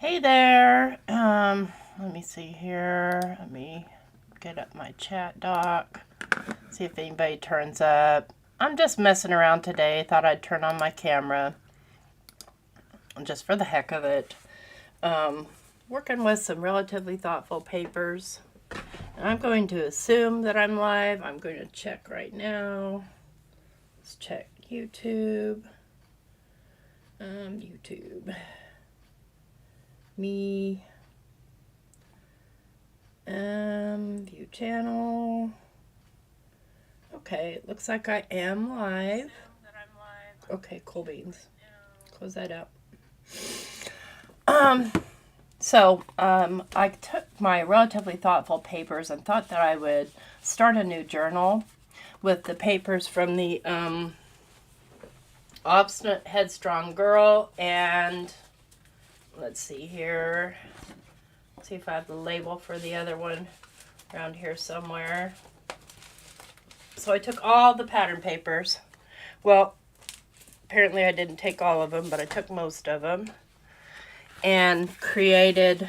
Hey there. Let me see here. Let me get up my chat doc. See if anybody turns up. I'm just messing around today. Thought I'd turn on my camera just for the heck of it. Working with some relatively thoughtful papers. And I'm going to assume that I'm live. I'm going to check right now. Let's check YouTube. YouTube. Me. View channel. Okay, it looks like I am live. Okay, cool beans. Close that out. I took my relatively thoughtful papers and thought that I would start a new journal with the papers from the Obstinate Headstrong Girl, and let's see here. See if I have the label for the other one around here somewhere. So I took all the pattern papers. Well, apparently I didn't take all of them, but I took most of them. And created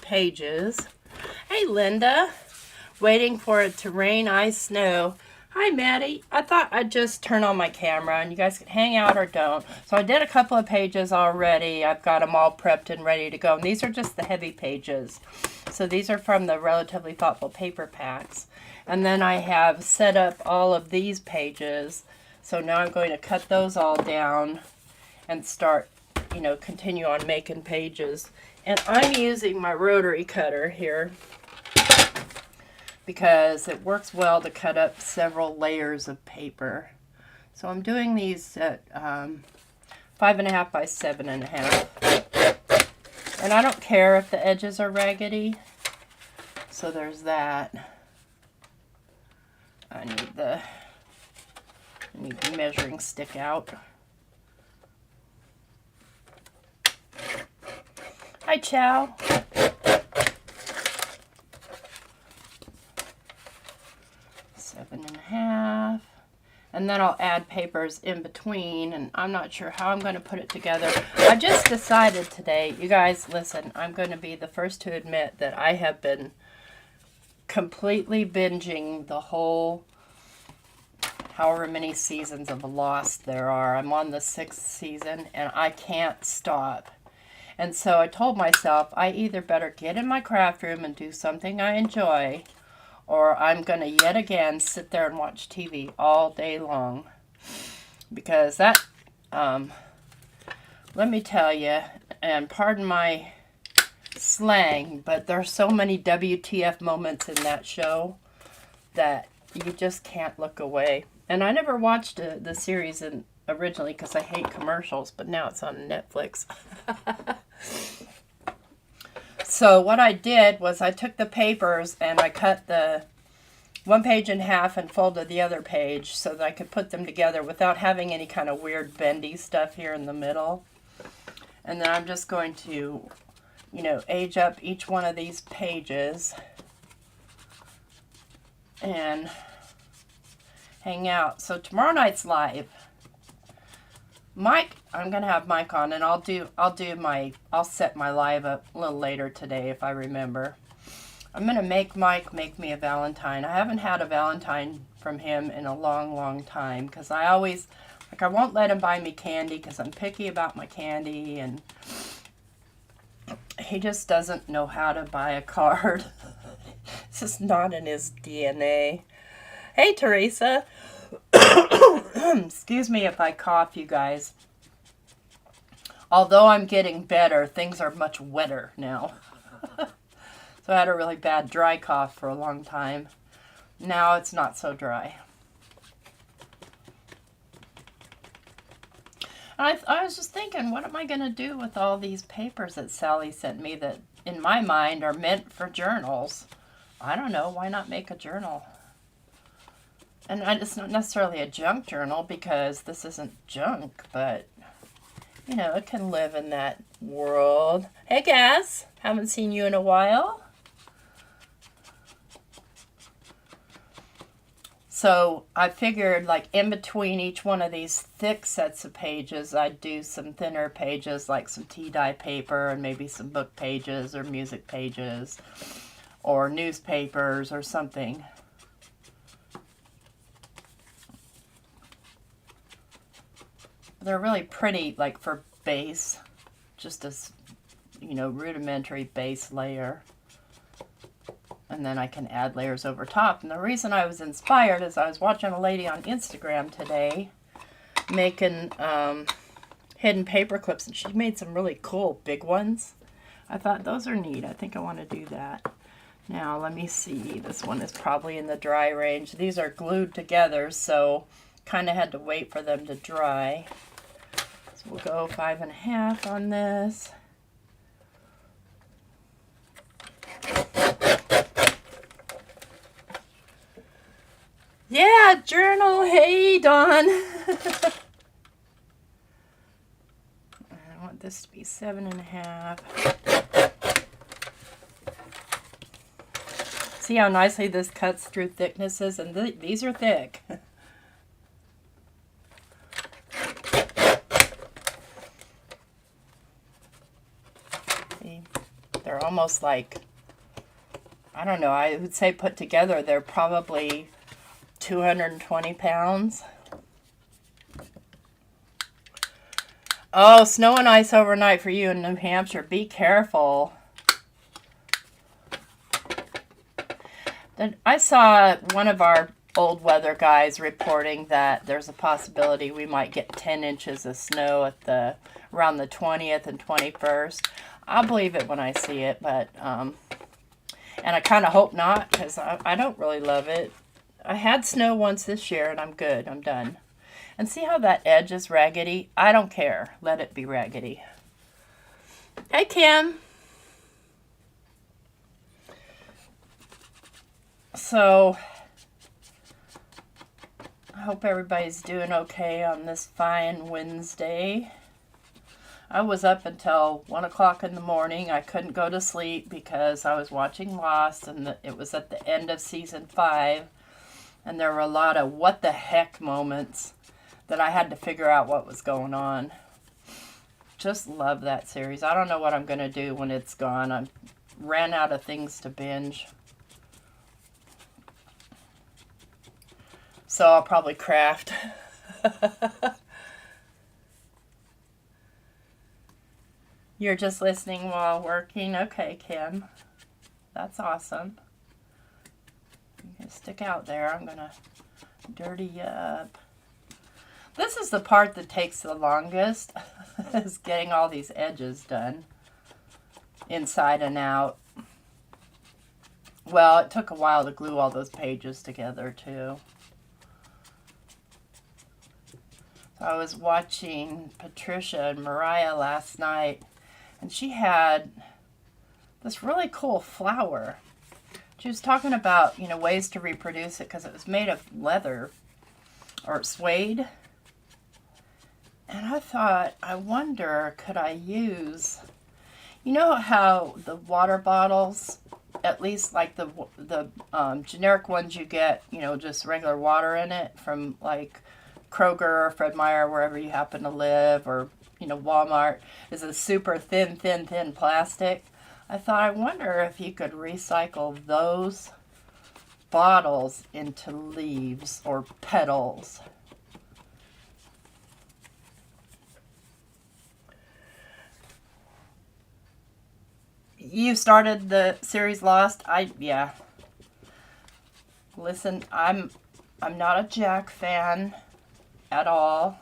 pages. Hey, Linda. Waiting for it to rain, ice, snow. Hi, Maddie. I thought I'd just turn on my camera and you guys could hang out or don't. So I did a couple of pages already. I've got them all prepped and ready to go. And these are just the heavy pages. So these are from the Relatively Thoughtful paper packs. And then I have set up all of these pages. So now I'm going to cut those all down and start, continue on making pages. And I'm using my rotary cutter here, because it works well to cut up several layers of paper. So I'm doing these at 5.5 by 7.5. And I don't care if the edges are raggedy. So there's that. I need the measuring stick out. Hi, Chow. 7.5, and then I'll add papers in between, and I'm not sure how I'm going to put it together. I just decided today, you guys, listen, I'm going to be the first to admit that I have been completely binging the whole however many seasons of Lost there are. I'm on the 6th season, and I can't stop. And so I told myself I either better get in my craft room and do something I enjoy, or I'm going to yet again sit there and watch TV all day long. Because that, let me tell you, and pardon my slang, but there's so many WTF moments in that show that you just can't look away. And I never watched the series originally because I hate commercials, but now it's on Netflix. So what I did was I took the papers and I cut the one page in half and folded the other page so that I could put them together without having any kind of weird bendy stuff here in the middle. And then I'm just going to, age up each one of these pages and hang out. So tomorrow night's live. Mike, I'm gonna have Mike on, and I'll set my live up a little later today if I remember. I'm gonna make Mike make me a Valentine. I haven't had a Valentine from him in a long, long time, because I always, I won't let him buy me candy because I'm picky about my candy, and he just doesn't know how to buy a card. It's just not in his DNA. Hey, Teresa. Excuse me if I cough, you guys. Although I'm getting better, things are much wetter now. So I had a really bad dry cough for a long time. Now it's not so dry. I was just thinking, what am I going to do with all these papers that Sally sent me that, in my mind, are meant for journals? I don't know. Why not make a journal? And it's not necessarily a junk journal because this isn't junk, but, it can live in that world. Hey, Gaz. Haven't seen you in a while. So I figured like in between each one of these thick sets of pages, I'd do some thinner pages like some tea dye paper and maybe some book pages or music pages or newspapers or something. They're really pretty like for base, just as, you know, rudimentary base layer. And then I can add layers over top. And the reason I was inspired is I was watching a lady on Instagram today making hidden paper clips, and she made some really cool big ones. I thought those are neat. I think I want to do that. Now let me see. This one is probably in the dry range. These are glued together, so kind of had to wait for them to dry. So we'll go 5.5 on this. Yeah, journal. Hey, Dawn. I want this to be 7.5. See how nicely this cuts through thicknesses? And these are thick. See, they're almost like, I don't know, I would say put together, they're probably 220 pounds. Oh, snow and ice overnight for you in New Hampshire. Be careful. Then I saw one of our old weather guys reporting that there's a possibility we might get 10 inches of snow at around the 20th and 21st. I'll believe it when I see it, but and I kind of hope not, because I don't really love it. I had snow once this year, and I'm good. I'm done. And see how that edge is raggedy? I don't care. Let it be raggedy. Hey, Kim. So, I hope everybody's doing okay on this fine Wednesday. I was up until 1 o'clock in the morning. I couldn't go to sleep because I was watching Lost, and it was at the end of season 5. And there were a lot of what the heck moments that I had to figure out what was going on. Just love that series. I don't know what I'm going to do when it's gone. I ran out of things to binge. So I'll probably craft. You're just listening while working? Okay, Kim. That's awesome. You can stick out there. I'm going to dirty you up. This is the part that takes the longest, is getting all these edges done, inside and out. Well, it took a while to glue all those pages together, too. So I was watching Patricia and Mariah last night, and she had this really cool flower. She was talking about, you know, ways to reproduce it because it was made of leather or suede. And I thought, I wonder, could I use, you know how the water bottles, at least like the generic ones you get, you know, just regular water in it from like Kroger or Fred Meyer, wherever you happen to live, or, you know, Walmart, is a super thin plastic. I thought, I wonder if you could recycle those bottles into leaves or petals. You started the series Lost? Yeah. Listen, I'm not a Jack fan at all,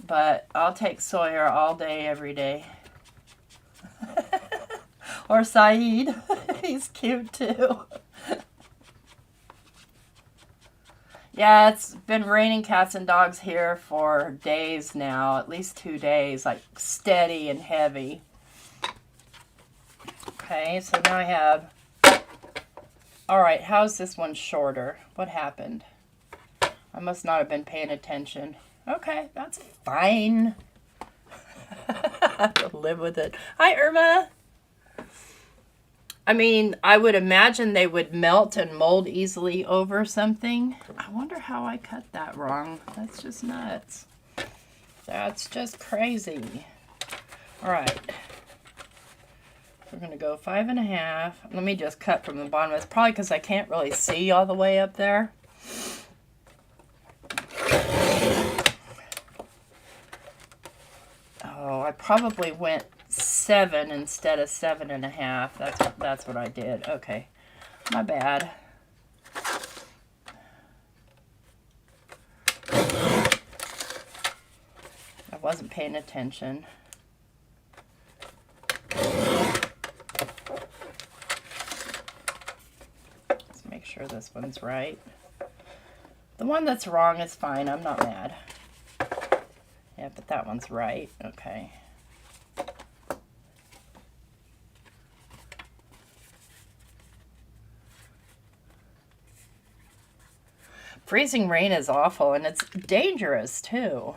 but I'll take Sawyer all day, every day. Or Saeed. He's cute too. Yeah, it's been raining cats and dogs here for days now, at least 2 days, like steady and heavy. Okay, so now I have, all right, how's this one shorter? What happened? I must not have been paying attention. Okay, that's fine. I have to live with it. Hi, Irma. I mean, I would imagine they would melt and mold easily over something. I wonder how I cut that wrong. That's just nuts. That's just crazy. All right. We're going to go 5.5. Let me just cut from the bottom. It's probably because I can't really see all the way up there. Oh, I probably went 7 instead of 7.5. That's what I did. Okay, my bad. I wasn't paying attention. Let's make sure this one's right. The one that's wrong is fine. I'm not mad. Yeah, but that one's right. Okay. Freezing rain is awful, and it's dangerous too.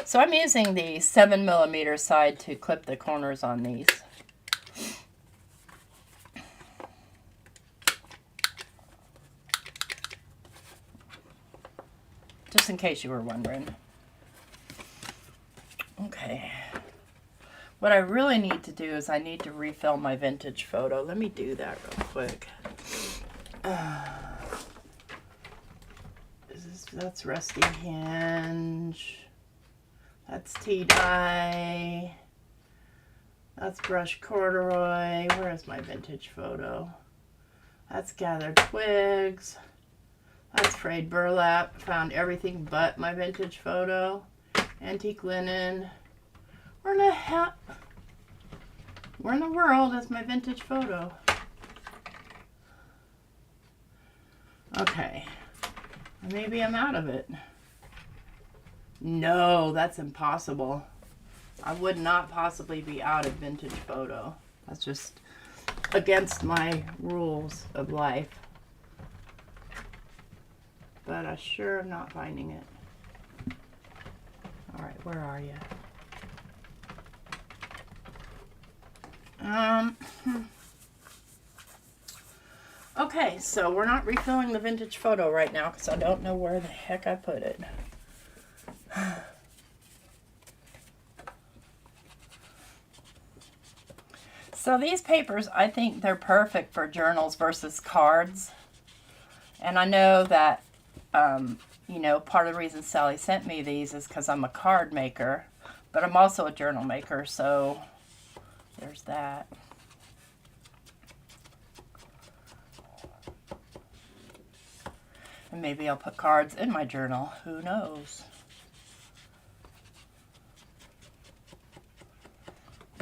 So I'm using the 7mm side to clip the corners on these. Just in case you were wondering. Okay. What I really need to do is I need to refill my vintage photo. Let me do that real quick. That's Rusty Hinge. That's Tea-Dye. That's Brush Corduroy. Where is my vintage photo? That's Gathered Twigs. That's Frayed Burlap. Found everything but my vintage photo. Antique Linen. Where in the hell? Where in the world is my vintage photo? Okay. Maybe I'm out of it. No, that's impossible. I would not possibly be out of vintage photo. That's just against my rules of life. But I sure am not finding it. All right, where are you? Okay, so we're not refilling the vintage photo right now because I don't know where the heck I put it. So these papers, I think they're perfect for journals versus cards. And I know that, you know, part of the reason Sally sent me these is because I'm a card maker, but I'm also a journal maker, so there's that. And maybe I'll put cards in my journal. Who knows?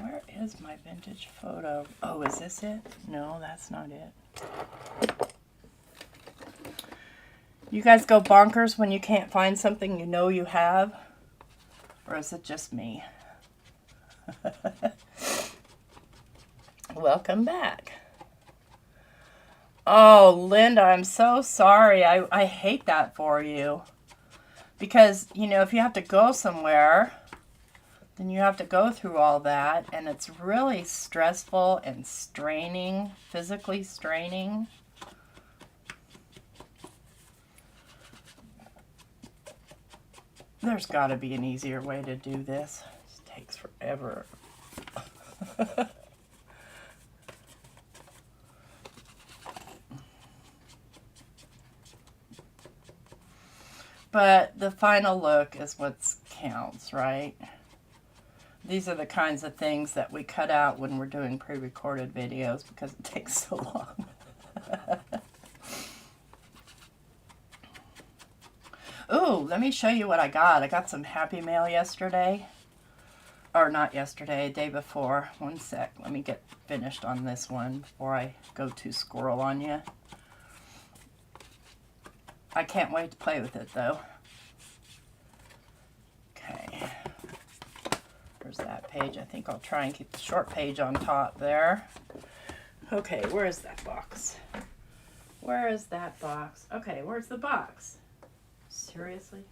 Where is my vintage photo? Oh, is this it? No, that's not it. You guys go bonkers when you can't find something you know you have? Or is it just me? Welcome back. Oh, Linda, I'm so sorry. I hate that for you. Because, you know, if you have to go somewhere, then you have to go through all that. And it's really stressful and straining, physically straining. There's got to be an easier way to do this. It takes forever. But the final look is what counts, right? These are the kinds of things that we cut out when we're doing pre-recorded videos because it takes so long. Ooh, let me show you what I got. I got some Happy Mail yesterday. Or not yesterday, day before. One sec. Let me get finished on this one before I go too squirrel on you. I can't wait to play with it, though. Okay. There's that page. I think I'll try and keep the short page on top there. Okay, where is that box? Where is that box? Okay, where's the box? Seriously?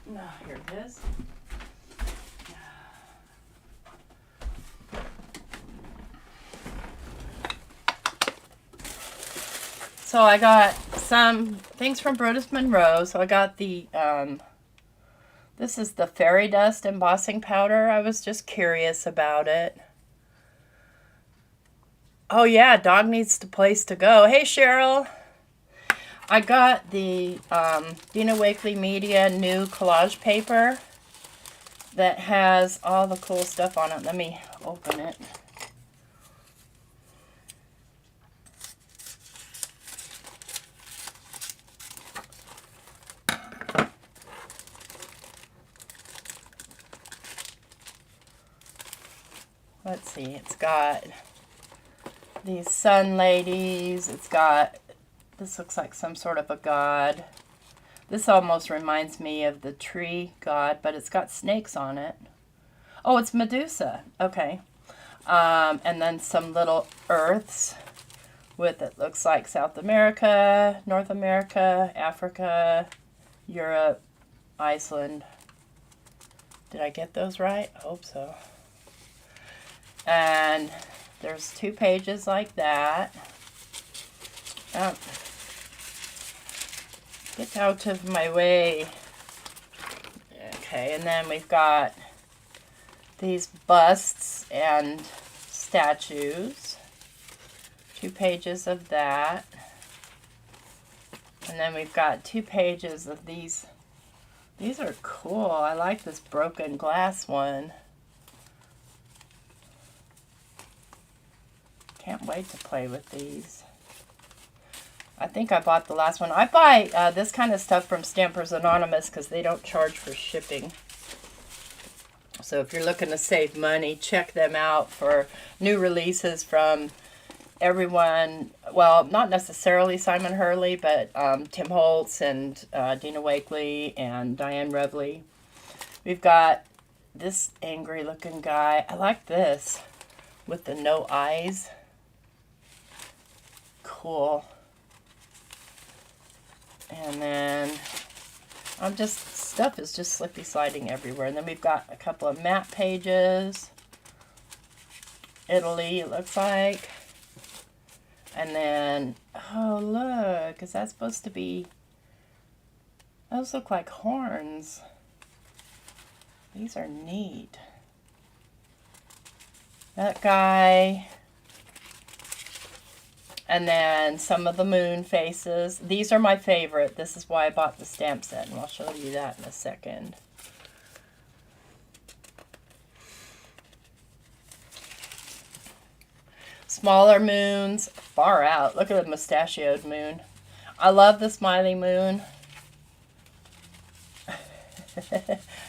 No, here it is. So I got some things from Brutus Monroe. So I got the, this is the Fairy Dust embossing powder. I was just curious about it. Oh yeah, dog needs a place to go. Hey Cheryl. I got the Dina Wakley Media new collage paper that has all the cool stuff on it. Let me open it. Let's see, it's got these sun ladies. It's got, this looks like some sort of a god. This almost reminds me of the tree god, but it's got snakes on it. Oh, it's Medusa. Okay. And then some little earths with, it looks like South America, North America, Africa, Europe, Iceland. Did I get those right? I hope so. And there's 2 pages like that. Get out of my way. Okay, and then we've got these busts and statues. 2 pages of that. And then we've got 2 pages of these. These are cool. I like this broken glass one. Can't wait to play with these. I think I bought the last one. I buy this kind of stuff from Stampers Anonymous because they don't charge for shipping. So if you're looking to save money, check them out for new releases from everyone. Well, not necessarily Simon Hurley, but Tim Holtz and Dina Wakley and Diane Revley. We've got this angry looking guy. I like this with the no eyes. Cool. And then stuff is just slippy sliding everywhere. And then we've got a couple of map pages. Italy, it looks like. And then, oh look, is that supposed to be, those look like horns. These are neat. That guy. And then some of the moon faces. These are my favorite. This is why I bought the stamp set, and I'll show you that in a second. Smaller moons, far out. Look at the mustachioed moon. I love the smiley moon.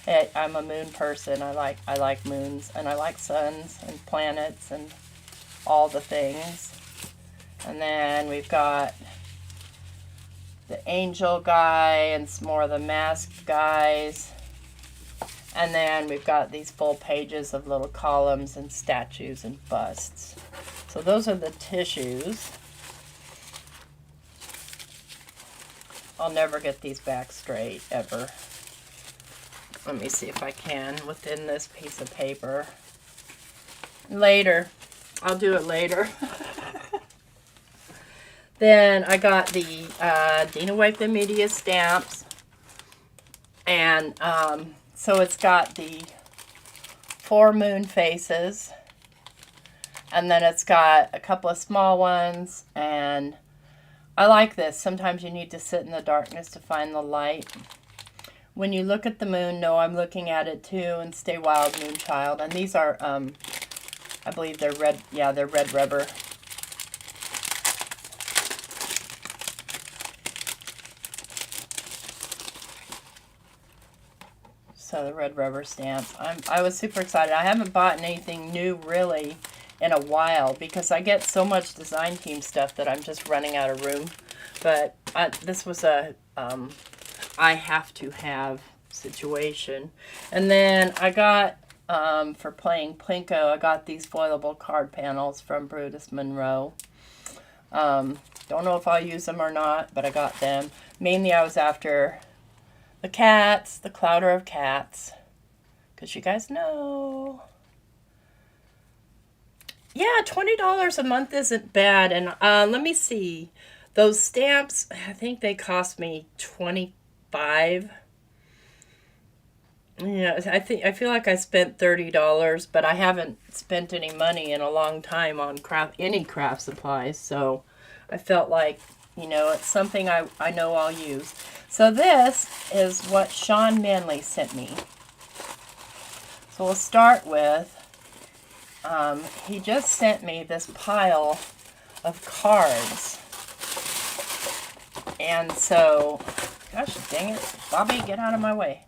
Hey, I'm a moon person. I like moons, and I like suns and planets and all the things. And then we've got the angel guy and some more of the masked guys. And then we've got these full pages of little columns and statues and busts. So those are the tissues. I'll never get these back straight, ever. Let me see if I can within this piece of paper. Later. I'll do it later. Then I got the Dina Wakley Media stamps. And so it's got the 4 moon faces. And then it's got a couple of small ones. And I like this. Sometimes you need to sit in the darkness to find the light. When you look at the moon, know I'm looking at it too. And stay wild, moon child. And these are, I believe they're red. Yeah, they're red rubber. So the red rubber stamps. I was super excited. I haven't bought anything new really in a while because I get so much design team stuff that I'm just running out of room. But this was a I have to have situation. And then I got, for playing Plinko, I got these foilable card panels from Brutus Monroe. Don't know if I'll use them or not, but I got them. Mainly I was after the cats, the Clowder of Cats, because you guys know. Yeah, $20 a month isn't bad. And let me see. Those stamps, I think they cost me $25. Yeah, I feel like I spent $30, but I haven't spent any money in a long time on any craft supplies. So I felt like, it's something I know I'll use. So this is what Sean Manley sent me. So we'll start with, he just sent me this pile of cards. And so, gosh dang it, Bobby, get out of my way.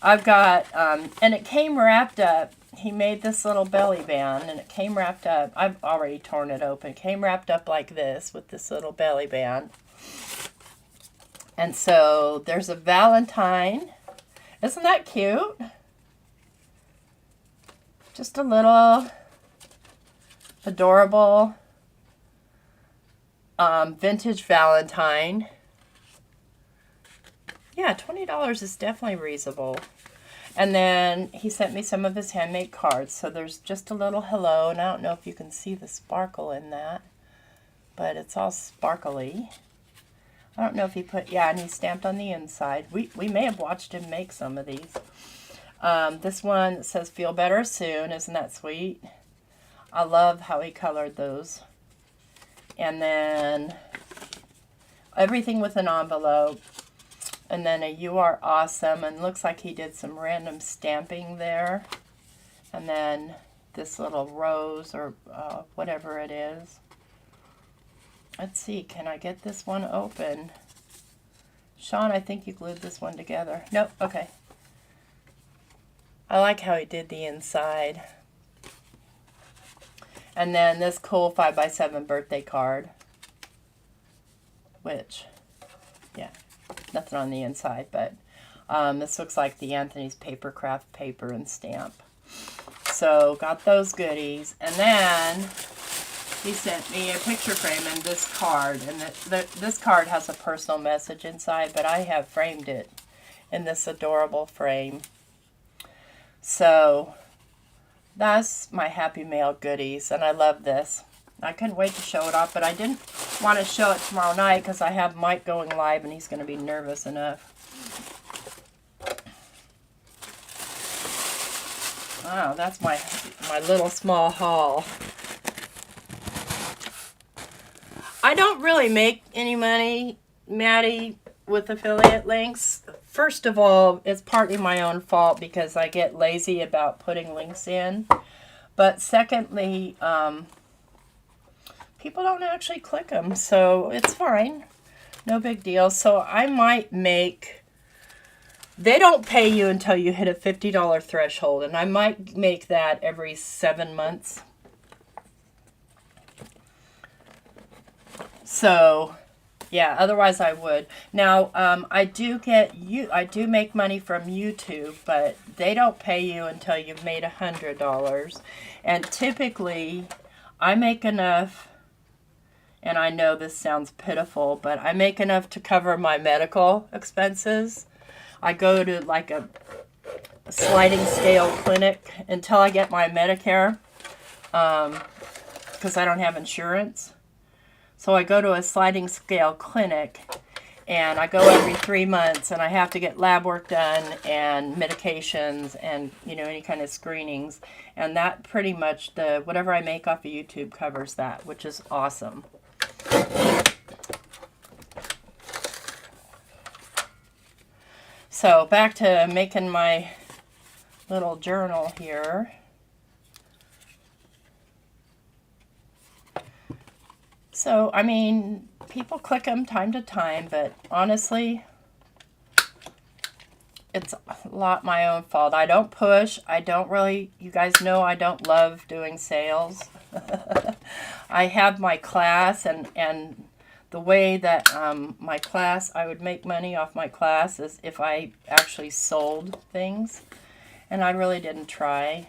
I've got, and it came wrapped up. He made this little belly band, and it came wrapped up. I've already torn it open. It came wrapped up like this with this little belly band. And so there's a Valentine. Isn't that cute? Just a little adorable vintage Valentine. Yeah, $20 is definitely reasonable. And then he sent me some of his handmade cards. So there's just a little hello. And I don't know if you can see the sparkle in that, but it's all sparkly. I don't know if he and he stamped on the inside. We may have watched him make some of these. This one says, "Feel better soon." Isn't that sweet? I love how he colored those. And then everything with an envelope. And then a "You are awesome." And looks like he did some random stamping there. And then this little rose or whatever it is. Let's see, can I get this one open? Sean, I think you glued this one together. Nope, okay. I like how he did the inside. And then this cool 5x7 birthday card. Which, yeah, nothing on the inside, but this looks like the Anthony's Papercraft paper and stamp. So, got those goodies. And then he sent me a picture frame and this card. And this card has a personal message inside, but I have framed it in this adorable frame. So, that's my Happy Mail goodies, and I love this. I couldn't wait to show it off, but I didn't want to show it tomorrow night because I have Mike going live, and he's going to be nervous enough. Wow, that's my little small haul. I don't really make any money, Maddie, with affiliate links. First of all, it's partly my own fault because I get lazy about putting links in. But secondly, people don't actually click them, so it's fine. No big deal. So I might make... They don't pay you until you hit a $50 threshold, and I might make that every 7 months. So, yeah, otherwise I would. Now, I do make money from YouTube, but they don't pay you until you've made $100. And typically, I make enough, and I know this sounds pitiful, but I make enough to cover my medical expenses. I go to like a sliding scale clinic until I get my Medicare, because I don't have insurance. So I go to a sliding scale clinic, and I go every 3 months, and I have to get lab work done and medications and, any kind of screenings. And that pretty much, whatever I make off of YouTube covers that, which is awesome. So back to making my little journal here. So, I mean, people click them time to time, but honestly, it's a lot my own fault. I don't push. I don't really, you guys know I don't love doing sales. I have my class, and the way that my class, I would make money off my class is if I actually sold things, and I really didn't try.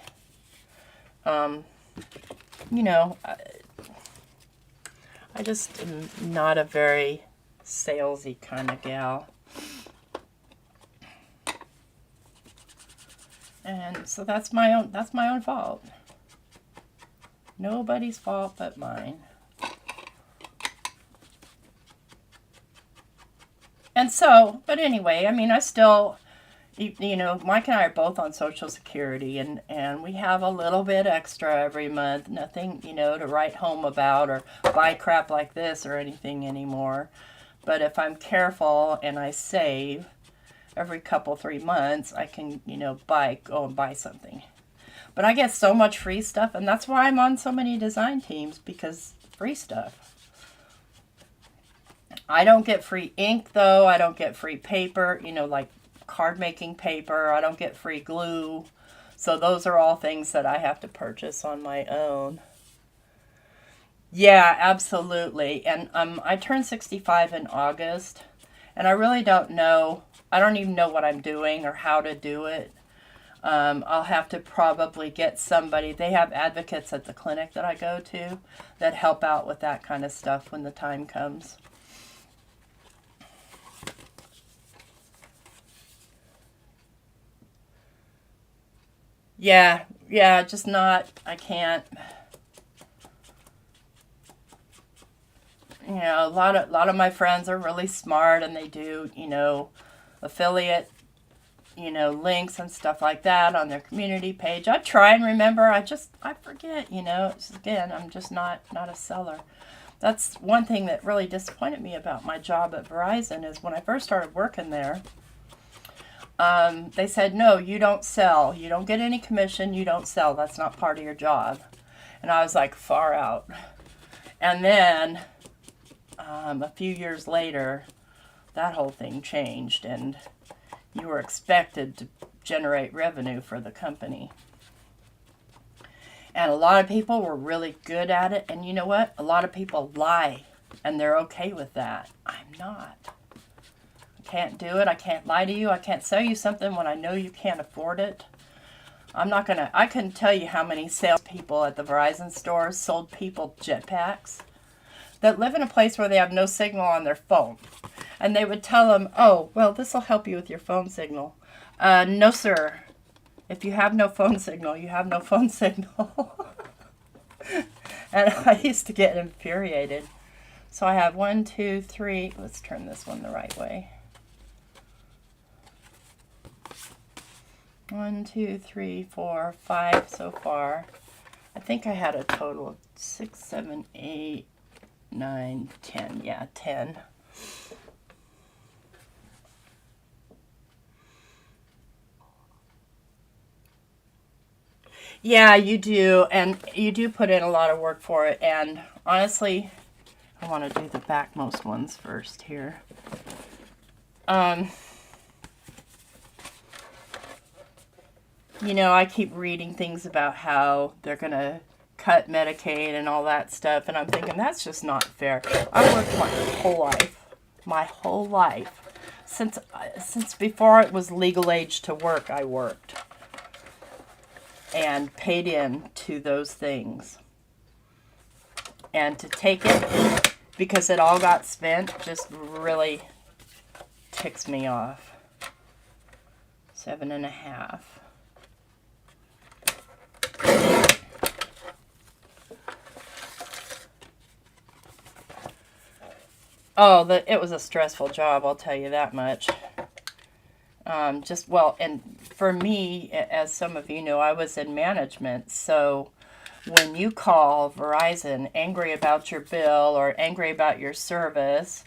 I just am not a very salesy kind of gal. And so that's my own fault. Nobody's fault but mine. And so, but anyway, I mean, I still, you know, Mike and I are both on Social Security, and we have a little bit extra every month. Nothing, you know, to write home about or buy crap like this or anything anymore. But if I'm careful and I save every couple, 3 months, I can, you know, go and buy something. But I get so much free stuff, and that's why I'm on so many design teams, because free stuff. I don't get free ink, though. I don't get free paper, you know, like card making paper. I don't get free glue. So those are all things that I have to purchase on my own. Yeah, absolutely. And I turned 65 in August, and I really don't know. I don't even know what I'm doing or how to do it. I'll have to probably get somebody. They have advocates at the clinic that I go to that help out with that kind of stuff when the time comes. Yeah, just not, I can't. You know, a lot of my friends are really smart, and they do, you know, affiliate, you know, links and stuff like that on their community page. I try and remember. I forget, you know. Again, I'm just not a seller. That's one thing that really disappointed me about my job at Verizon is when I first started working there, they said, no, you don't sell. You don't get any commission. You don't sell. That's not part of your job. And I was like, far out. And then a few years later, that whole thing changed, and you were expected to generate revenue for the company. And a lot of people were really good at it. And you know what? A lot of people lie, and they're okay with that. I'm not. I can't do it. I can't lie to you. I can't sell you something when I know you can't afford it. I couldn't tell you how many salespeople at the Verizon stores sold people jetpacks that live in a place where they have no signal on their phone. And they would tell them, oh, well, this will help you with your phone signal. No, sir. If you have no phone signal, you have no phone signal. And I used to get infuriated. So I have 1, 2, 3. Let's turn this one the right way. 1, 2, 3, 4, 5 so far. I think I had a total of 6, 7, 8, 9, 10. Yeah, 10. Yeah, you do, and you do put in a lot of work for it, and honestly, I want to do the backmost ones first here. You know, I keep reading things about how they're going to cut Medicaid and all that stuff, and I'm thinking, that's just not fair. I worked my whole life, since before it was legal age to work, I worked and paid in to those things. And to take it, because it all got spent, just really ticks me off. 7.5. Oh, it was a stressful job, I'll tell you that much. And for me, as some of you know, I was in management, so when you call Verizon angry about your bill or angry about your service,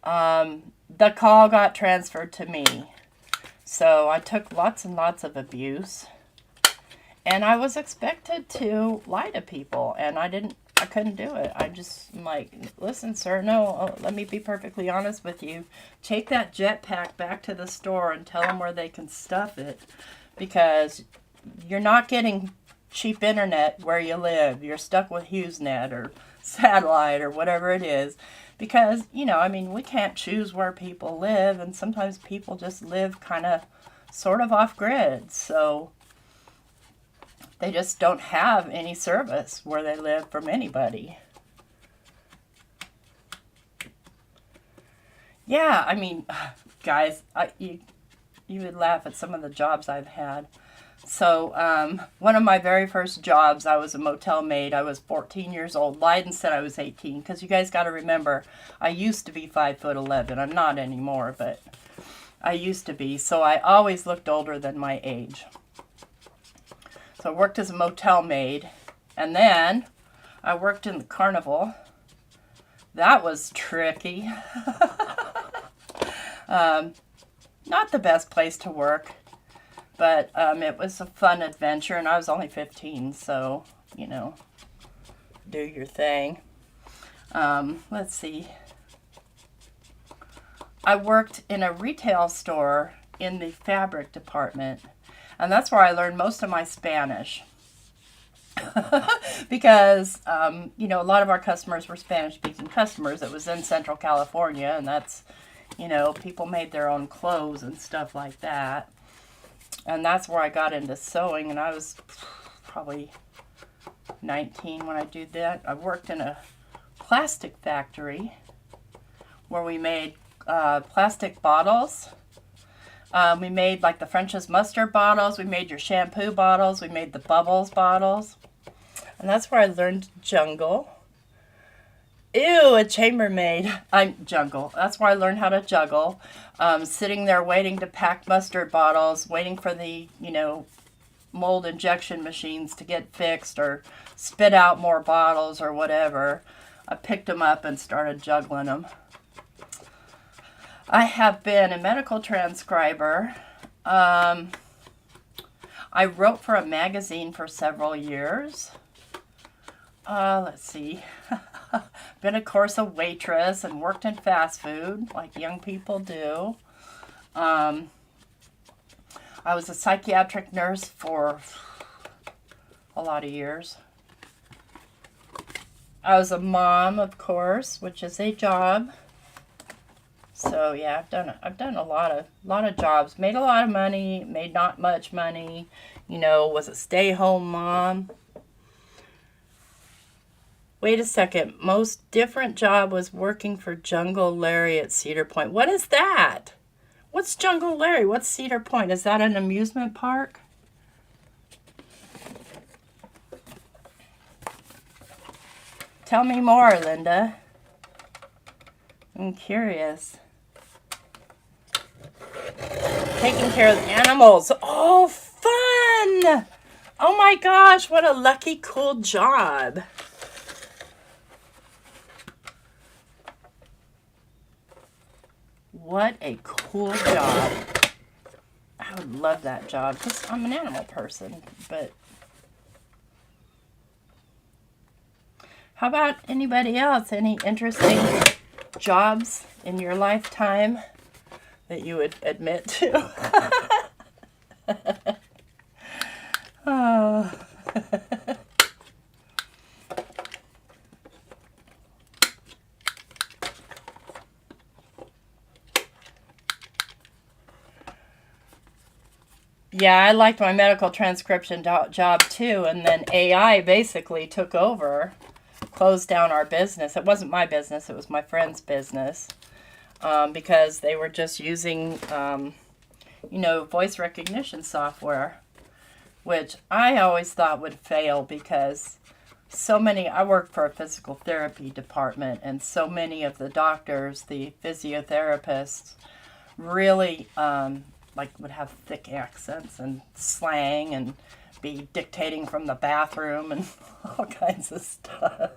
the call got transferred to me. So I took lots and lots of abuse, and I was expected to lie to people, and I couldn't do it. I'm like, listen, sir, no, let me be perfectly honest with you. Take that jetpack back to the store and tell them where they can stuff it, because you're not getting cheap internet where you live. You're stuck with HughesNet or satellite or whatever it is, because, you know, I mean, we can't choose where people live, and sometimes people just live kind of sort of off grid, so they just don't have any service where they live from anybody. Yeah, I mean, guys, you would laugh at some of the jobs I've had. So one of my very first jobs, I was a motel maid. I was 14 years old. Lied and said I was 18 because you guys got to remember, I used to be 5'11". I'm not anymore, but I used to be. So I always looked older than my age. So I worked as a motel maid, and then I worked in the carnival. That was tricky. Not the best place to work, but it was a fun adventure, and I was only 15, so, you know, do your thing. Let's see. I worked in a retail store in the fabric department, and that's where I learned most of my Spanish. Because, you know, a lot of our customers were Spanish-speaking customers. It was in Central California, and that's, you know, people made their own clothes and stuff like that. And that's where I got into sewing, and I was probably 19 when I did that. I worked in a plastic factory where we made plastic bottles. We made like the French's mustard bottles. We made your shampoo bottles. We made the Bubbles bottles. And that's where I learned jungle. Ew, a chambermaid. I'm jungle. That's where I learned how to juggle. Sitting there waiting to pack mustard bottles, waiting for the, you know, mold injection machines to get fixed or spit out more bottles or whatever. I picked them up and started juggling them. I have been a medical transcriber. I wrote for a magazine for several years. Let's see. Been, of course, a waitress and worked in fast food like young people do. I was a psychiatric nurse for a lot of years. I was a mom, of course, which is a job. So yeah, I've done a lot of jobs. Made a lot of money, made not much money. You know, was a stay-home mom. Wait a second. Most different job was working for Jungle Larry at Cedar Point. What is that? What's Jungle Larry? What's Cedar Point? Is that an amusement park? Tell me more, Linda. I'm curious. Taking care of the animals. Oh, fun! Oh my gosh, what a lucky, cool job. What a cool job. I would love that job because I'm an animal person, but how about anybody else? Any interesting jobs in your lifetime that you would admit to? Oh. Yeah, I liked my medical transcription job too, and then AI basically took over, closed down our business. It wasn't my business, it was my friend's business, because they were just using, you know, voice recognition software, which I always thought would fail because I work for a physical therapy department, and so many of the doctors, the physiotherapists, really, would have thick accents and slang and be dictating from the bathroom and all kinds of stuff.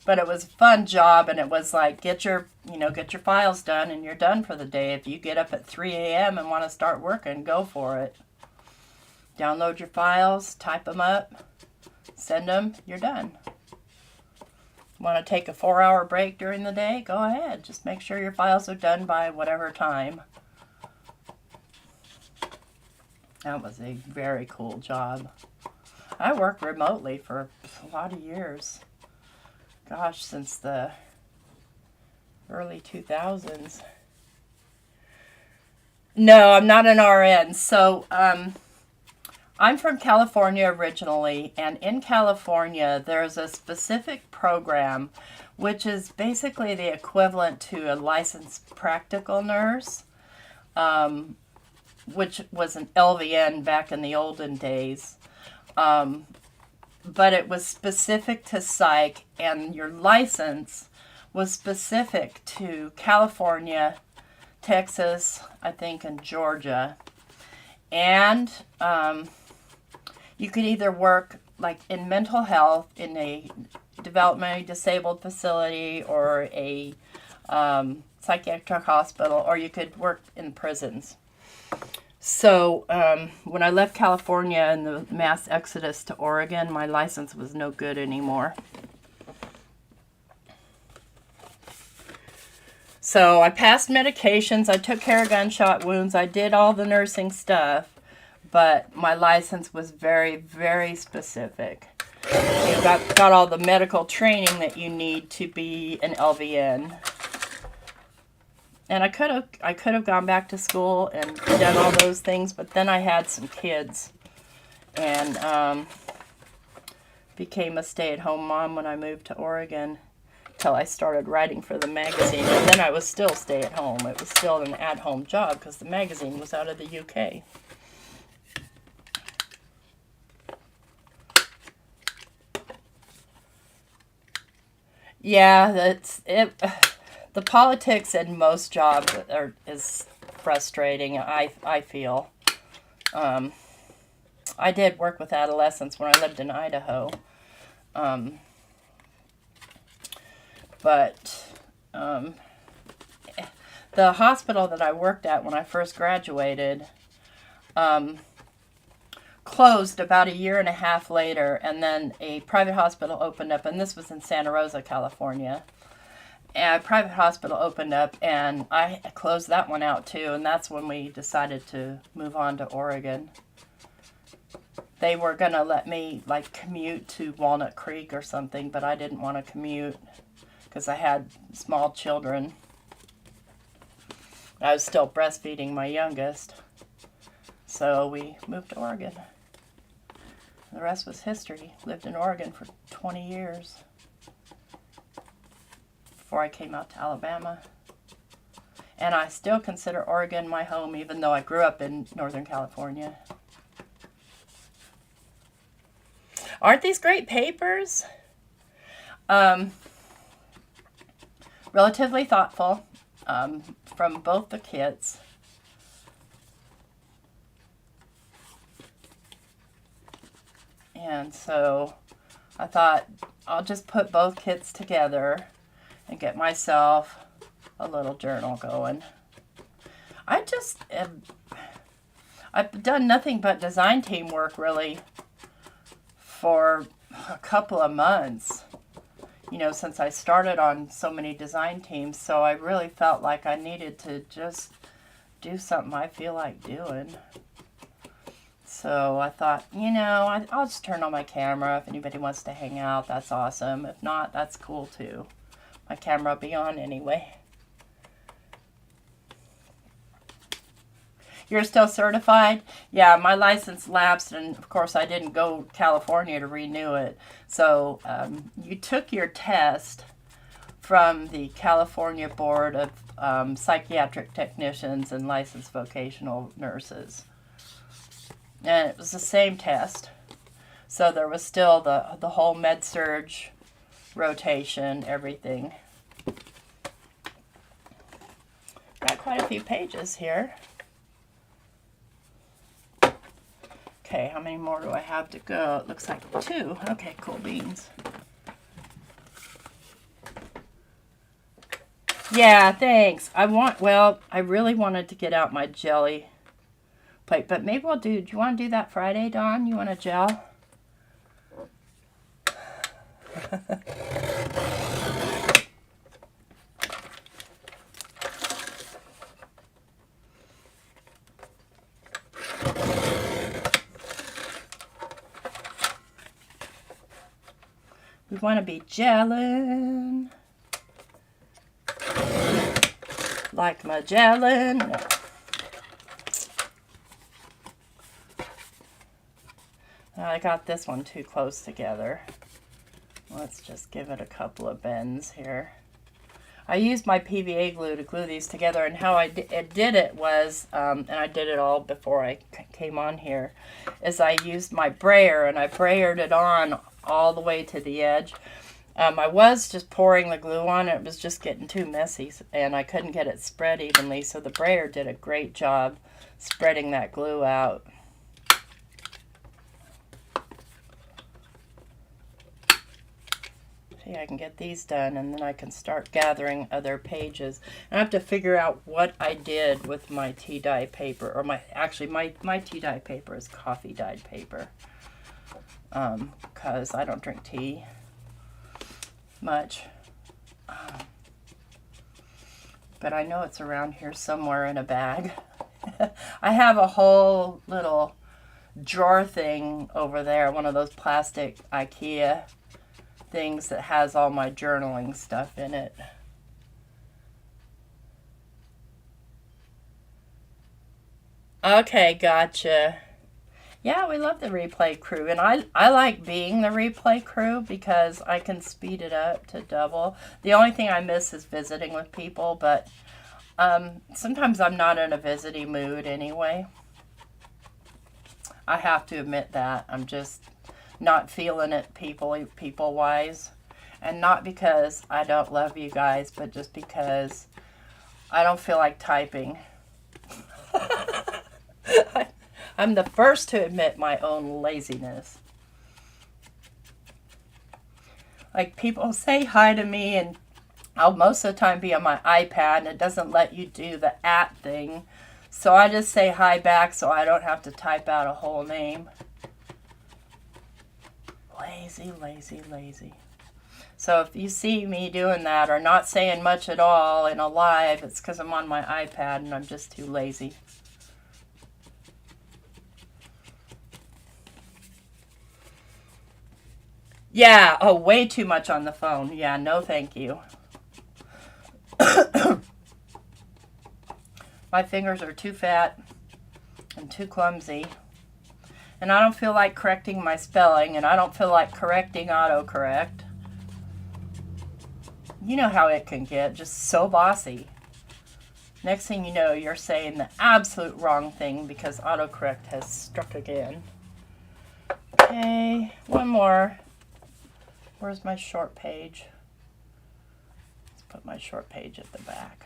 But it was a fun job, and it was like, get your files done and you're done for the day. If you get up at 3 a.m. and want to start working, go for it. Download your files, type them up, send them, you're done. Want to take a 4-hour break during the day? Go ahead. Just make sure your files are done by whatever time. That was a very cool job. I worked remotely for a lot of years. Gosh, since the early 2000s. No, I'm not an RN. So, I'm from California originally, and in California there's a specific program which is basically the equivalent to a licensed practical nurse. which was an LVN back in the olden days. But it was specific to psych, and your license was specific to California, Texas, I think, and Georgia. And you could either work like in mental health in a developmentally disabled facility or a psychiatric hospital, or you could work in prisons. So when I left California and the mass exodus to Oregon, my license was no good anymore. So I passed medications, I took care of gunshot wounds, I did all the nursing stuff, but my license was very, very specific. You got all the medical training that you need to be an LVN. And I could have gone back to school and done all those things, but then I had some kids and became a stay-at-home mom when I moved to Oregon till I started writing for the magazine. And then I was still stay-at-home. It was still an at-home job because the magazine was out of the UK. Yeah, that's it. The politics in most jobs is frustrating, I feel. I did work with adolescents when I lived in Idaho. But the hospital that I worked at when I first graduated closed about a year and a half later, and then a private hospital opened up, and this was in Santa Rosa, California. And a private hospital opened up, and I closed that one out too, and that's when we decided to move on to Oregon. They were going to let me like commute to Walnut Creek or something, but I didn't want to commute because I had small children. I was still breastfeeding my youngest. So we moved to Oregon. The rest was history. Lived in Oregon for 20 years. Before I came out to Alabama. And I still consider Oregon my home, even though I grew up in Northern California. Aren't these great papers? Relatively thoughtful from both the kits. And so I thought I'll just put both kits together and get myself a little journal going. I've done nothing but design team work really for a couple of months, you know, since I started on so many design teams. So I really felt like I needed to just do something I feel like doing. So I thought, you know, I'll just turn on my camera. If anybody wants to hang out, that's awesome. If not, that's cool too. My camera will be on anyway. You're still certified? Yeah, my license lapsed, and of course I didn't go to California to renew it. So you took your test from the California Board of Psychiatric Technicians and Licensed Vocational Nurses. And it was the same test. So there was still the whole med-surg rotation, everything. Got quite a few pages here. Okay, how many more do I have to go? It looks like 2. Okay, cool beans. Yeah, thanks. I really wanted to get out my jelly plate, but maybe do you want to do that Friday, Dawn? You want a gel? We want to be gelling like Magellan. I got this one too close together. Let's just give it a couple of bends here. I used my PVA glue to glue these together, and how I did it was, and I did it all before I came on here, is I used my brayer, and I brayered it on all the way to the edge. I was just pouring the glue on, it was just getting too messy, and I couldn't get it spread evenly, so the brayer did a great job spreading that glue out. See, I can get these done, and then I can start gathering other pages. And I have to figure out what I did with my tea dye paper, or my tea dye paper is coffee dyed paper, because I don't drink tea much. But I know it's around here somewhere in a bag. I have a whole little drawer thing over there, one of those plastic IKEA things that has all my journaling stuff in it. Okay, gotcha. Yeah, we love the replay crew, and I like being the replay crew because I can speed it up to double. The only thing I miss is visiting with people, but sometimes I'm not in a visiting mood anyway. I have to admit that. I'm just not feeling it people-wise. And not because I don't love you guys, but just because I don't feel like typing. I'm the first to admit my own laziness. Like, people say hi to me, and I'll most of the time be on my iPad, and it doesn't let you do the @ thing. So I just say hi back so I don't have to type out a whole name. Lazy, lazy, lazy. So if you see me doing that or not saying much at all in a live, it's because I'm on my iPad and I'm just too lazy. Yeah, oh, way too much on the phone. Yeah, no thank you. My fingers are too fat and too clumsy. And I don't feel like correcting my spelling, and I don't feel like correcting autocorrect. You know how it can get, just so bossy. Next thing you know, you're saying the absolute wrong thing because autocorrect has struck again. Okay, one more. Where's my short page? Let's put my short page at the back.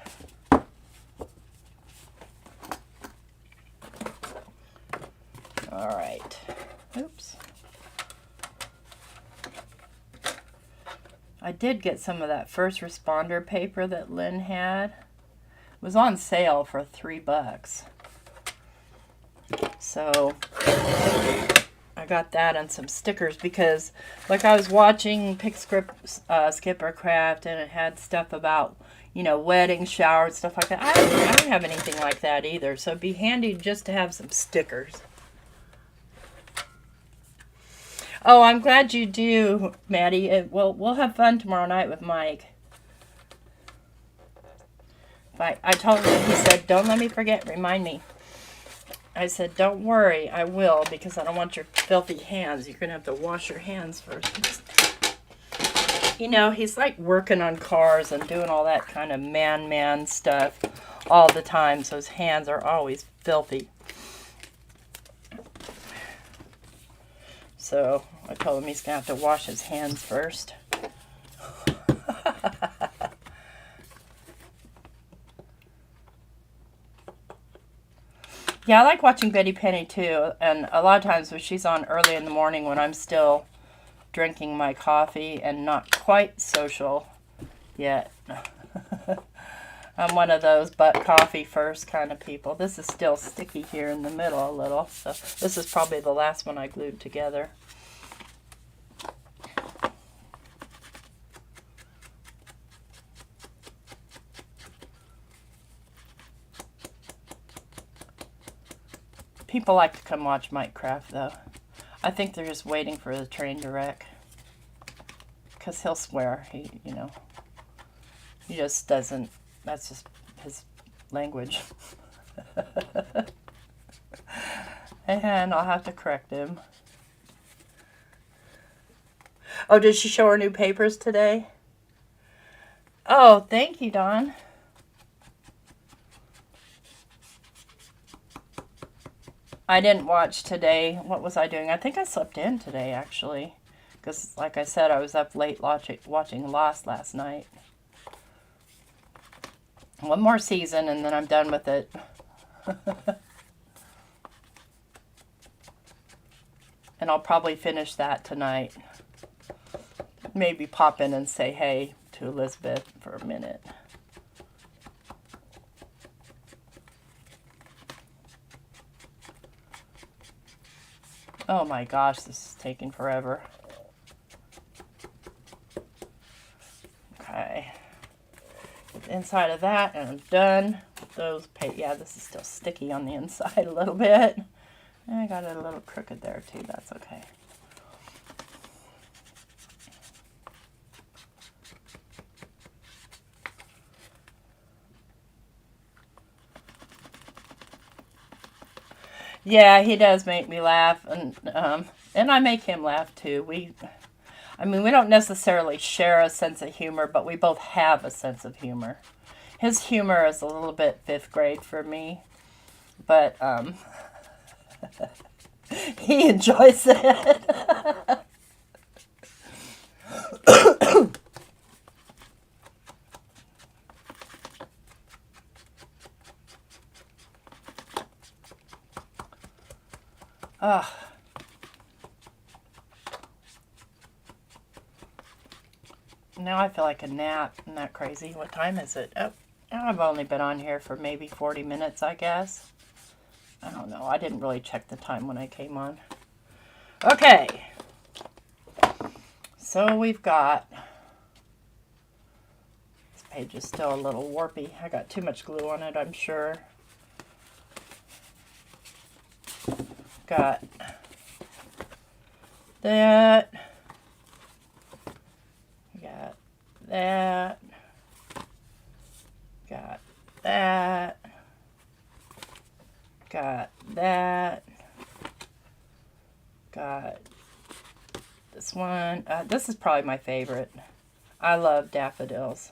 All right. Oops. I did get some of that first responder paper that Lynn had. It was on sale for $3. So I got that and some stickers because, like, I was watching Skippercraft, and it had stuff about, you know, wedding showers, stuff like that. I don't have anything like that either, so it'd be handy just to have some stickers. Oh, I'm glad you do, Maddie. We'll have fun tomorrow night with Mike. I told him, he said, don't let me forget, remind me. I said, don't worry, I will, because I don't want your filthy hands. You're going to have to wash your hands first. You know, he's like working on cars and doing all that kind of man stuff all the time, so his hands are always filthy. So I told him he's going to have to wash his hands first. Yeah, I like watching Betty Penny too. And a lot of times when she's on early in the morning when I'm still drinking my coffee and not quite social yet. I'm one of those but coffee first kind of people. This is still sticky here in the middle a little. So this is probably the last one I glued together. People like to come watch Mike craft, though. I think they're just waiting for the train to wreck. Because he'll swear. He just doesn't. That's just his language. And I'll have to correct him. Oh, did she show her new papers today? Oh, thank you, Dawn. I didn't watch today. What was I doing? I think I slept in today, actually. Because, like I said, I was up late watching Lost last night. One more season, and then I'm done with it. And I'll probably finish that tonight. Maybe pop in and say hey to Elizabeth for a minute. Oh my gosh, this is taking forever. Okay. Get the inside of that, and I'm done. Those yeah, this is still sticky on the inside a little bit. I got it a little crooked there too. That's okay. Yeah, he does make me laugh, and I make him laugh too. We don't necessarily share a sense of humor, but we both have a sense of humor. His humor is a little bit fifth grade for me, but he enjoys it. Ugh. Now I feel like a nap. Isn't that crazy? What time is it? Oh, I've only been on here for maybe 40 minutes, I guess. I don't know. I didn't really check the time when I came on. Okay. So we've got... This page is still a little warpy. I got too much glue on it, I'm sure. Got that. Got that. Got that. Got that. Got this one. This is probably my favorite. I love daffodils.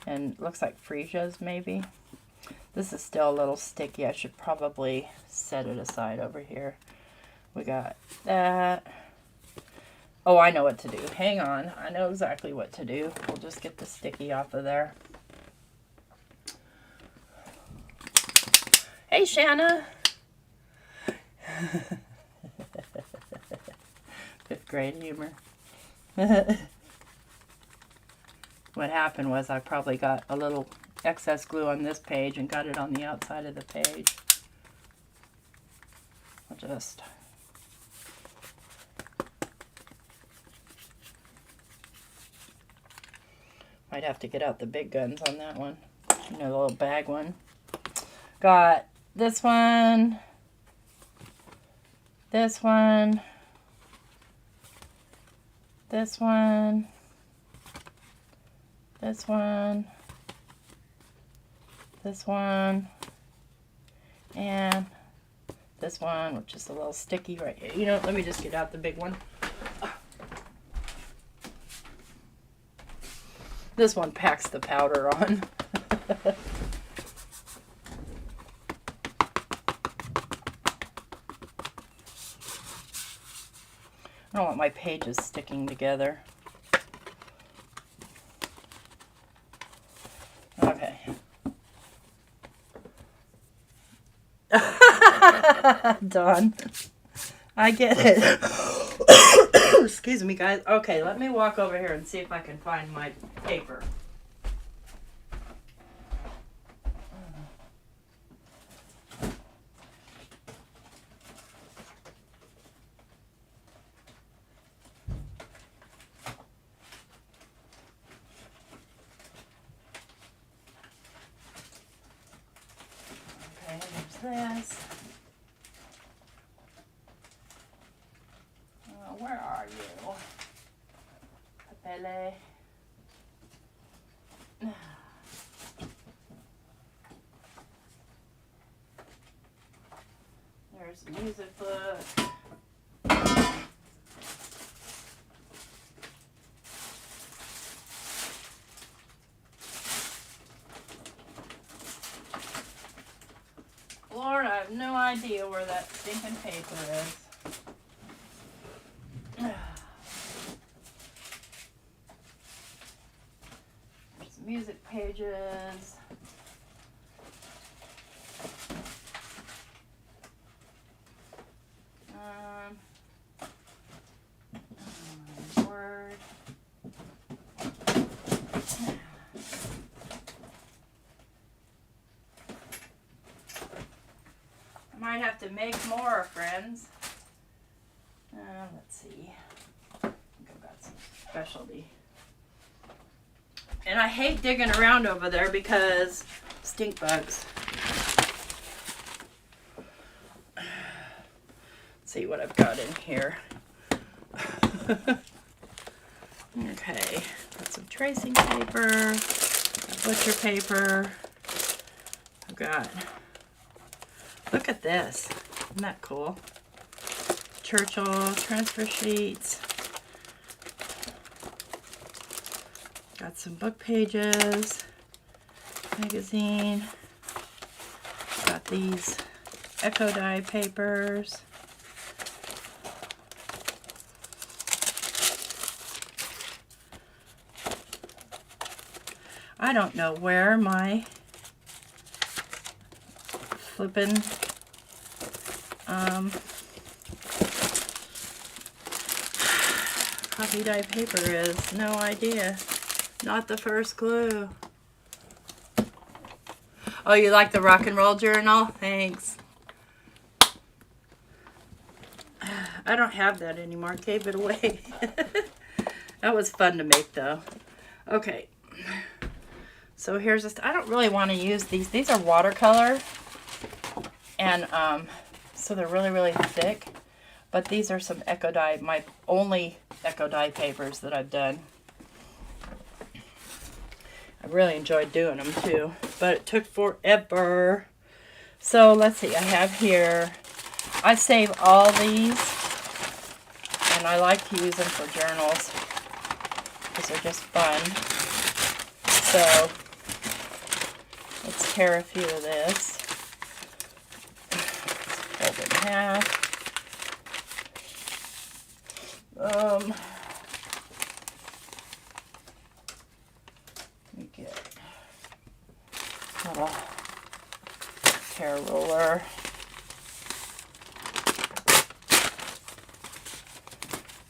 And looks like freesias maybe. This is still a little sticky. I should probably set it aside over here. We got that. Oh, I know what to do. Hang on. I know exactly what to do. We'll just get the sticky off of there. Hey, Shanna. Fifth grade humor. What happened was I probably got a little excess glue on this page and got it on the outside of the page. I'll just... Might have to get out the big guns on that one. You know, the little bag one. Got this one. This one. This one. This one. This one. And this one, which is a little sticky right here. You know, let me just get out the big one. This one packs the powder on. I don't want my pages sticking together. Okay. Done. I get it. Excuse me, guys. Okay, let me walk over here and see if I can find my paper. Okay, there's this. Where are you? Pele. There's the music book. idea where that stinking paper is. There's music pages. Word. I might have to make more, friends. Let's see. I think I've got some specialty. And I hate digging around over there because stink bugs. Let's see what I've got in here. Okay, got some tracing paper, butcher paper. I've got, look at this, isn't that cool? Churchill transfer sheets. Got some book pages, magazine. Got these Eco Dye papers. I don't know where my flippin' coffee dye paper is. No idea. Not the first clue. Oh, you like the rock and roll journal? Thanks. I don't have that anymore. Gave it away. That was fun to make though. Okay. So here's just, I don't really want to use these. These are watercolor. And so they're really, really thick. But these are some Eco Dye, my only Eco Dye papers that I've done. I really enjoyed doing them too. But it took forever. So let's see, I have here, I save all these. And I like to use them for journals. Because they're just fun. So let's tear a few of this. Fold it in half. Let me get a little tear roller.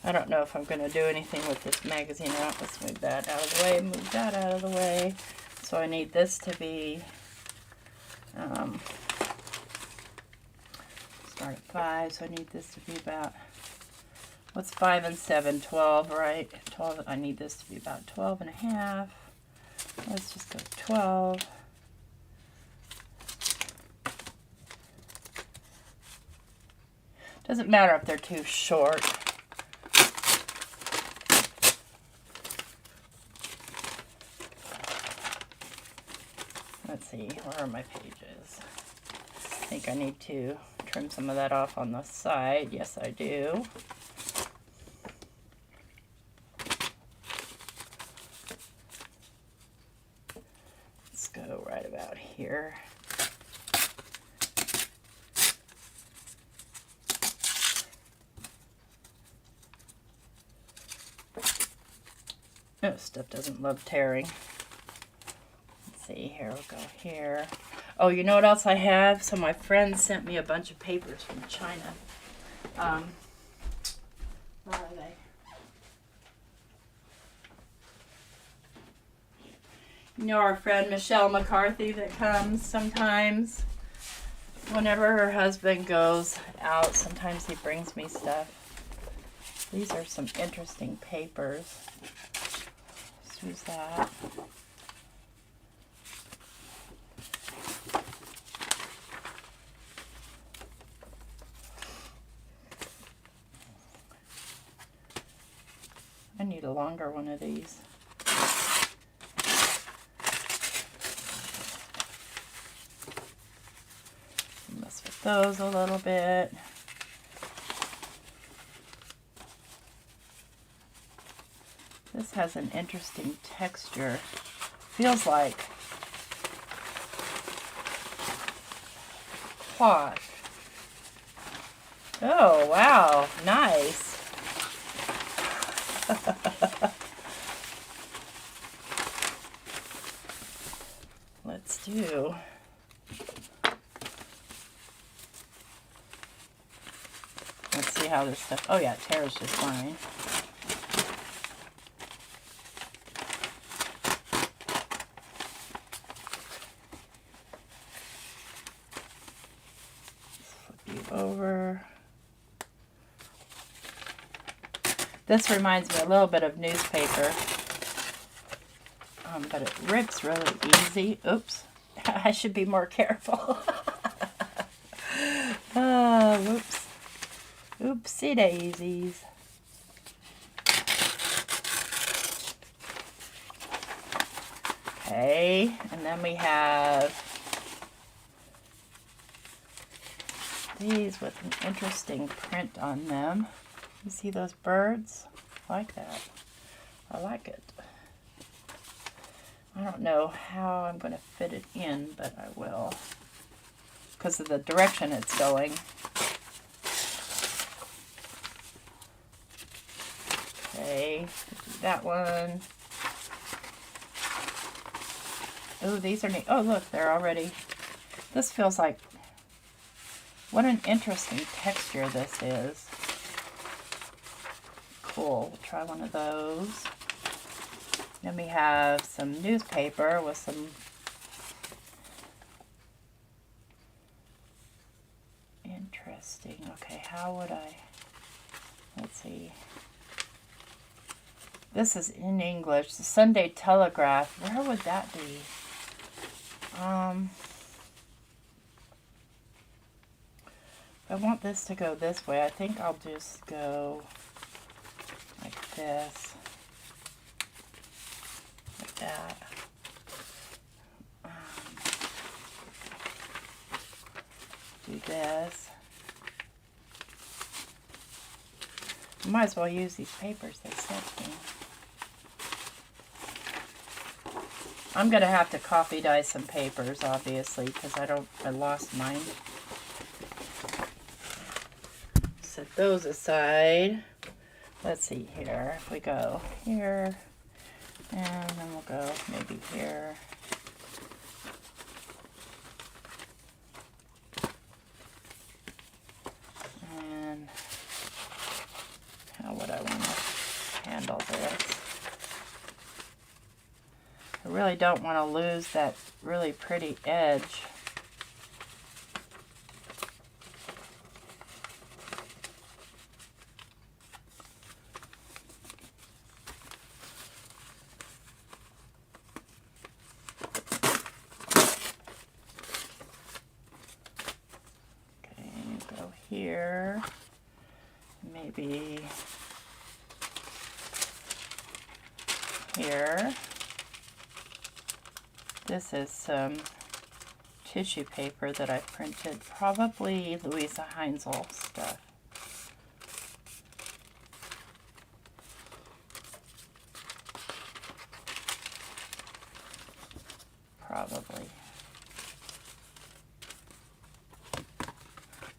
I don't know if I'm going to do anything with this magazine out. Let's move that out of the way, move that out of the way. So I need this to be, start at 5, so I need this to be about, what's 5 and 7? 12, right? 12, I need this to be about 12 and a half. Let's just go 12. Doesn't matter if they're too short. Let's see, where are my pages? I think I need to trim some of that off on the side. Yes, I do. Let's go right about here. Oh, stuff doesn't love tearing. See, here we'll go here. Oh, you know what else I have? So my friend sent me a bunch of papers from China. Where are they? You know our friend Michelle McCarthy that comes sometimes? Whenever her husband goes out, sometimes he brings me stuff. These are some interesting papers. Let's use that. I need a longer one of these. Mess with those a little bit. This has an interesting texture. Feels like cloth. Oh, wow. Nice. Let's do. Let's see how this stuff. Oh, yeah, it tears just fine. Flip you over. This reminds me a little bit of newspaper, but it rips really easy. Oops, I should be more careful. Whoops. Oopsie daisies. Okay, and then we have these with an interesting print on them. You see those birds? I like that. I like it. I don't know how I'm going to fit it in, but I will. Because of the direction it's going. Okay, do that one. Oh, these are neat. Oh, look, they're already... This feels like... What an interesting texture this is. Cool. We'll try one of those. Then we have some newspaper with some interesting. Okay, how would I? Let's see. This is in English. The Sunday Telegraph. Where would that be? I want this to go this way. I think I'll just go like this. Like that. Do this. Might as well use these papers they sent me. I'm going to have to copy dye some papers, obviously, because I lost mine. Set those aside. Let's see here. If we go here, and then we'll go maybe here. And how would I want to handle this? I really don't want to lose that really pretty edge. Here, maybe here. This is some tissue paper that I printed, probably Louisa Heinzel stuff. Probably.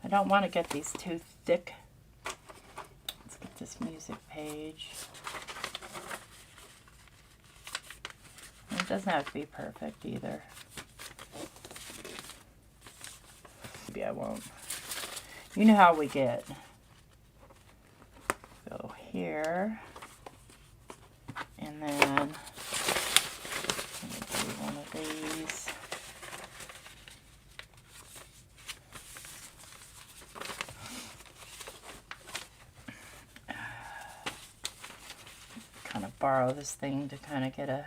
I don't want to get these too thick. Let's get this music page. And it doesn't have to be perfect either. Maybe I won't. You know how we get. Go here. And then do one of these. Kind of borrow this thing to kind of get a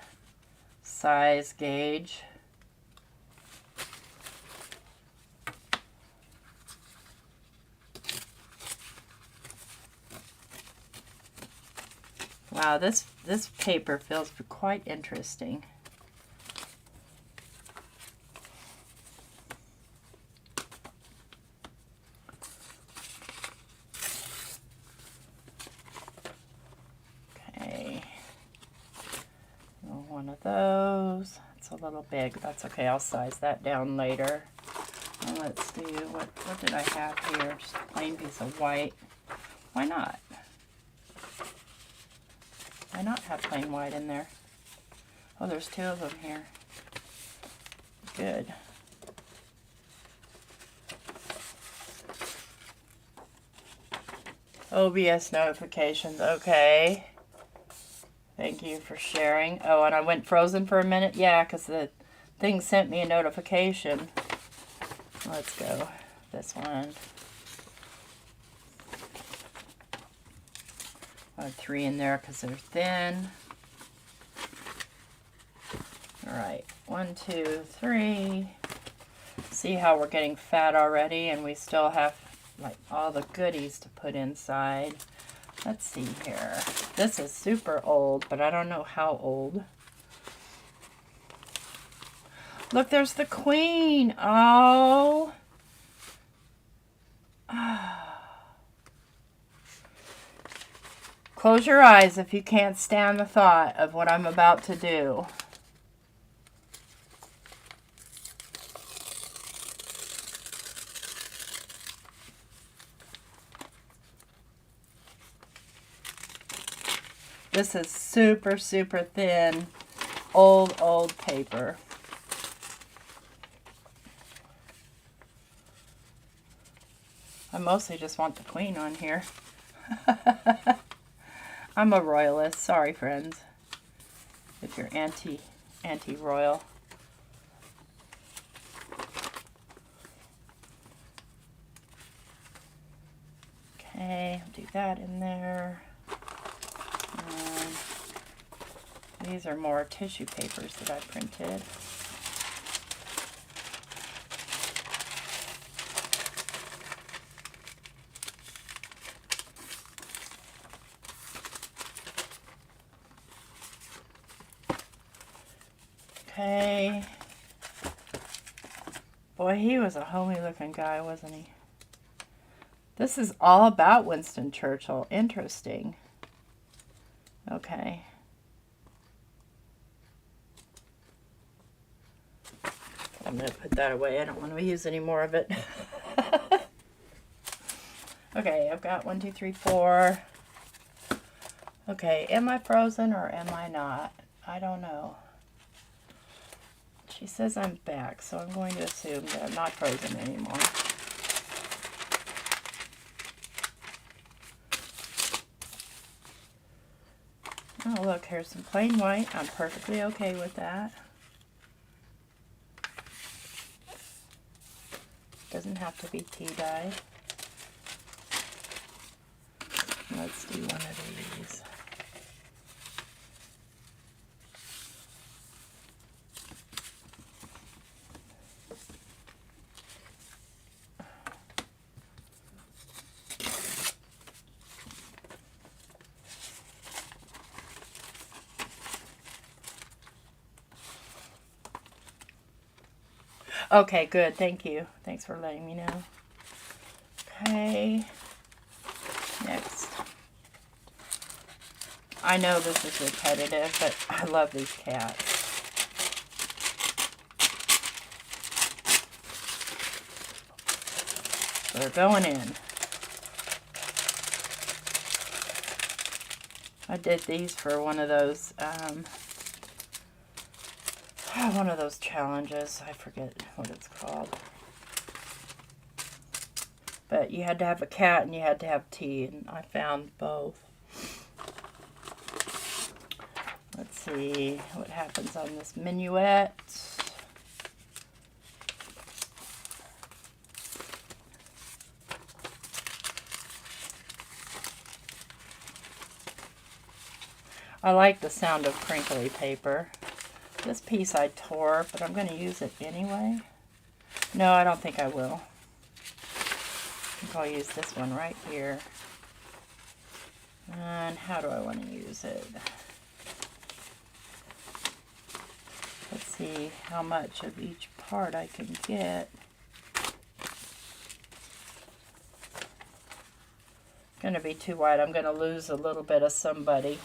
size gauge. Wow, this paper feels quite interesting. Okay, one of those. It's a little big. That's okay. I'll size that down later. Let's do, what did I have here? Just a plain piece of white. Why not? Why not have plain white in there? Oh, there's 2 of them here. Good. OBS notifications, okay. Thank you for sharing. Oh, and I went frozen for a minute? Yeah, because the thing sent me a notification. Let's go. This one. I have 3 in there because they're thin. Alright, 1, 2, 3. See how we're getting fat already and we still have like all the goodies to put inside. Let's see here. This is super old, but I don't know how old. Look, there's the queen. Oh. Close your eyes if you can't stand the thought of what I'm about to do. This is super, super thin, old paper. I mostly just want the queen on here. I'm a royalist. Sorry, friends. If you're anti-royal. Okay, I'll do that in there. These are more tissue papers that I printed. Okay. Boy, he was a homey looking guy, wasn't he? This is all about Winston Churchill. Interesting. Okay. I'm going to put that away. I don't want to use any more of it. Okay, I've got 1, 2, 3, 4. Okay, am I frozen or am I not? I don't know. She says I'm back, so I'm going to assume that I'm not frozen anymore. Oh, look, here's some plain white. I'm perfectly okay with that. Doesn't have to be tea dye. Let's do one of these. Okay, good. Thank you. Thanks for letting me know. Okay. Next. I know this is repetitive, but I love these cats. So they're going in. I did these for one of those challenges. I forget what it's called. But you had to have a cat and you had to have tea, and I found both. Let's see what happens on this minuet. I like the sound of crinkly paper. This piece I tore, but I'm going to use it anyway. No, I don't think I will. I think I'll use this one right here. And how do I want to use it? Let's see how much of each part I can get. It's going to be too wide. I'm going to lose a little bit of somebody.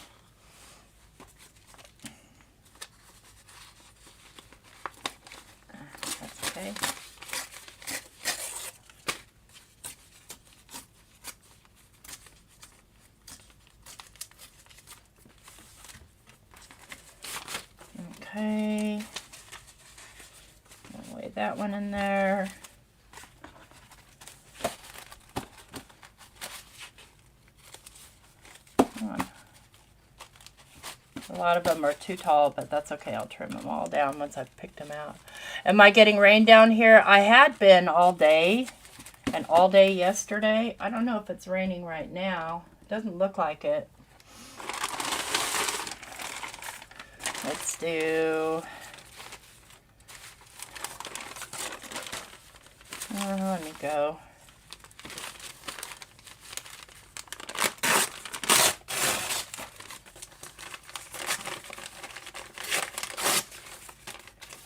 That's okay. Okay. I'll lay that one in there. Come on. A lot of them are too tall, but that's okay. I'll trim them all down once I've picked them out. Am I getting rain down here? I had been all day and all day yesterday. I don't know if it's raining right now. It doesn't look like it. Let's do... let me go.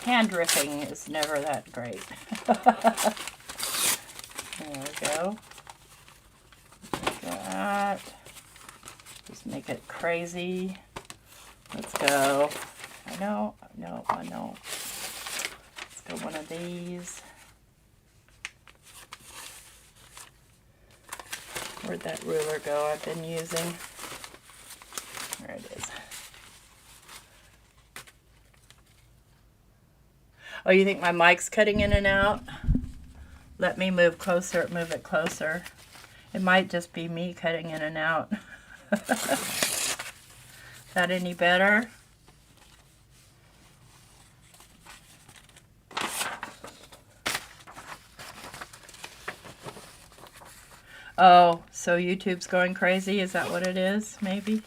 Hand ripping is never that great. There we go. Like that. Just make it crazy. Let's go. I know. Let's go one of these. Where'd that ruler go I've been using? There it is. Oh, you think my mic's cutting in and out? Let me move closer, move it closer. It might just be me cutting in and out. That any better? Oh, so YouTube's going crazy? Is that what it is, maybe?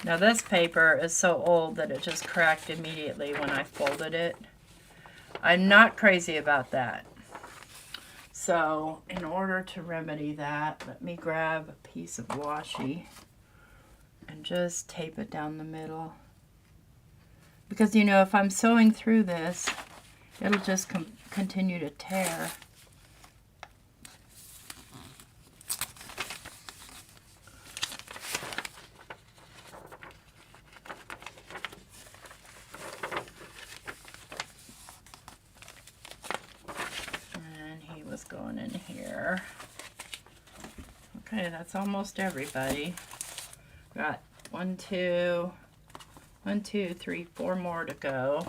Now this paper is so old that it just cracked immediately when I folded it. I'm not crazy about that. So, in order to remedy that, let me grab a piece of washi and just tape it down the middle. Because, you know, if I'm sewing through this, it'll just continue to tear. Going in here. Okay, that's almost everybody. Got 1, 2, 3, 4 more to go.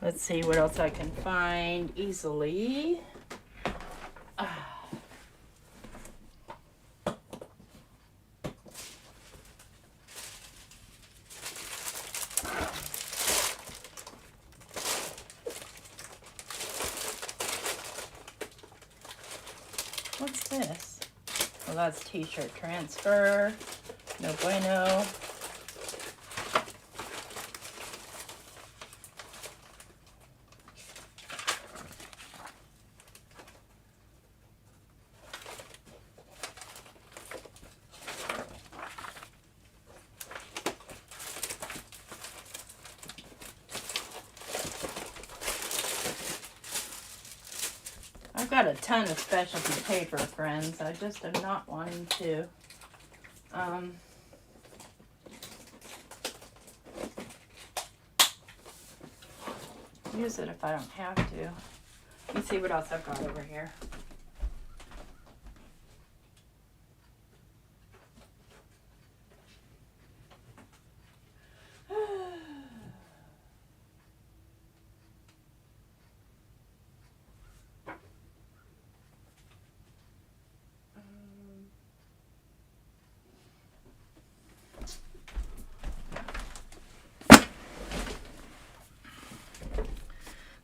Let's see what else I can find easily. What's this? Well, that's t-shirt transfer. No bueno. I've got a ton of specialty paper, friends. I just am not wanting to use it if I don't have to. Let me see what else I've got over here.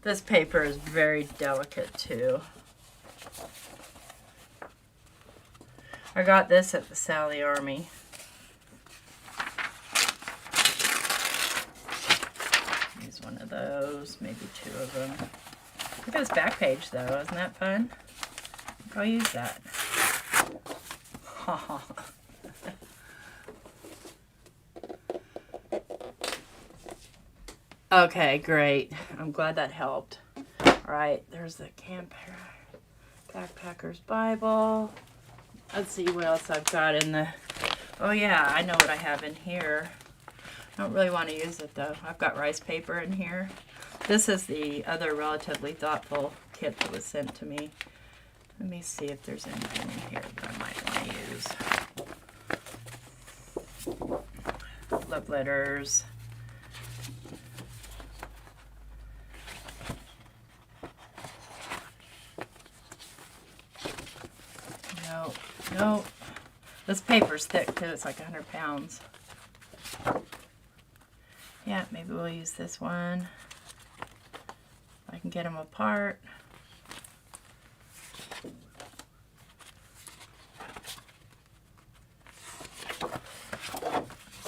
This paper is very delicate too. I got this at the Sally Army. Use one of those, maybe 2 of them. Look at this back page though, isn't that fun? I'll use that. Okay, great. I'm glad that helped. All right, there's the Backpacker's Bible. Let's see what else I've got in the... Oh yeah, I know what I have in here. I don't really want to use it though. I've got rice paper in here. This is the other Relatively Thoughtful kit that was sent to me. Let me see if there's anything in here that I might want to use. Love letters. Oh, this paper's thick too. It's like 100 pounds. Yeah, maybe we'll use this one. I can get them apart.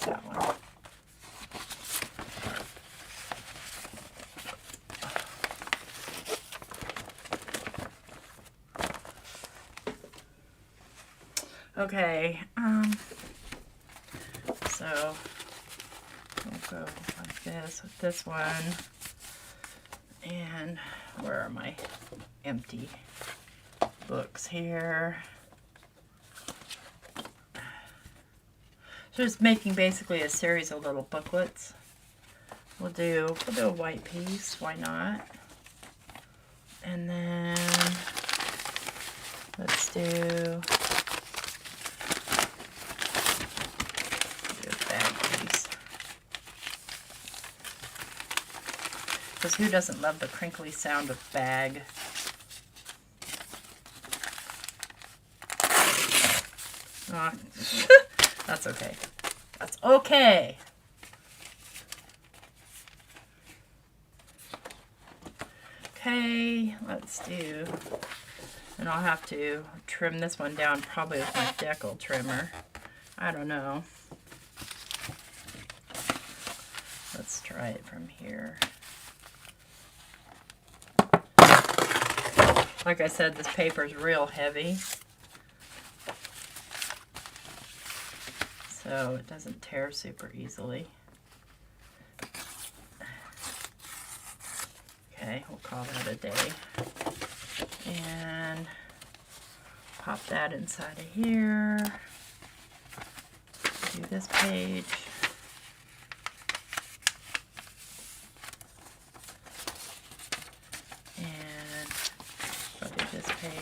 That one. Okay, so we'll go like this with this one. And where are my empty books here? So just making basically a series of little booklets. We'll do a white piece, why not? And then let's do a bag piece. Because who doesn't love the crinkly sound of bag? Oh, that's okay. That's okay. Okay, let's do, and I'll have to trim this one down probably with my decal trimmer. I don't know. Let's try it from here. Like I said, this paper is real heavy, so it doesn't tear super easily. Okay, we'll call that a day. And pop that inside of here. Do this page. And I'll do this page.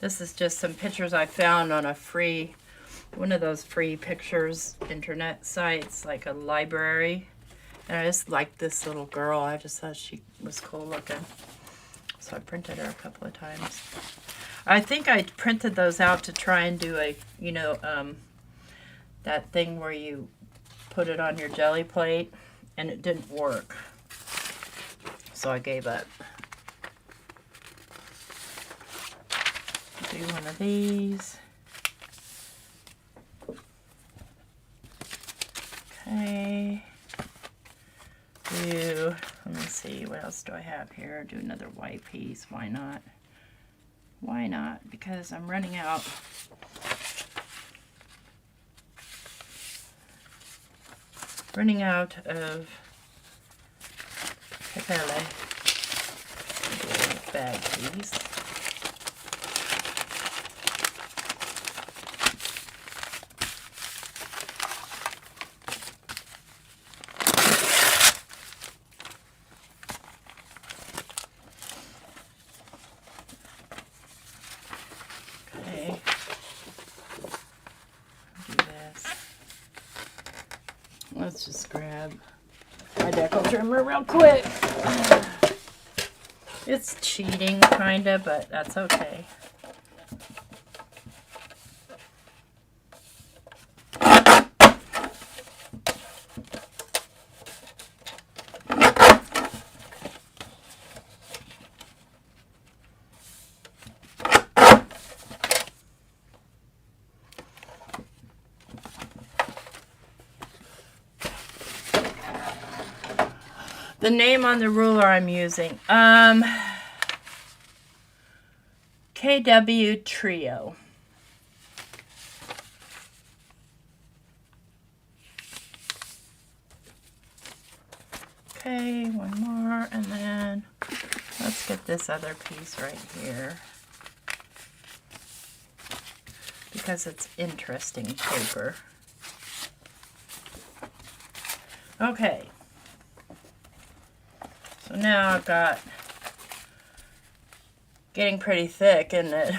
This is just some pictures I found on a free, one of those free pictures internet sites, like a library. And I just liked this little girl. I just thought she was cool looking. So I printed her a couple of times. I think I printed those out to try and do a, you know, that thing where you put it on your jelly plate, and it didn't work. So I gave up. Do one of these. Okay. Let me see, what else do I have here? Do another white piece. Why not? Why not? Because I'm running out. Running out of papele. Bag piece. Let's just grab my decal trimmer real quick. It's cheating, kinda, but that's okay. The name on the ruler I'm using, KW Trio. Okay, one more, and then let's get this other piece right here, because it's interesting paper. Okay. So now I've got, getting pretty thick, isn't it?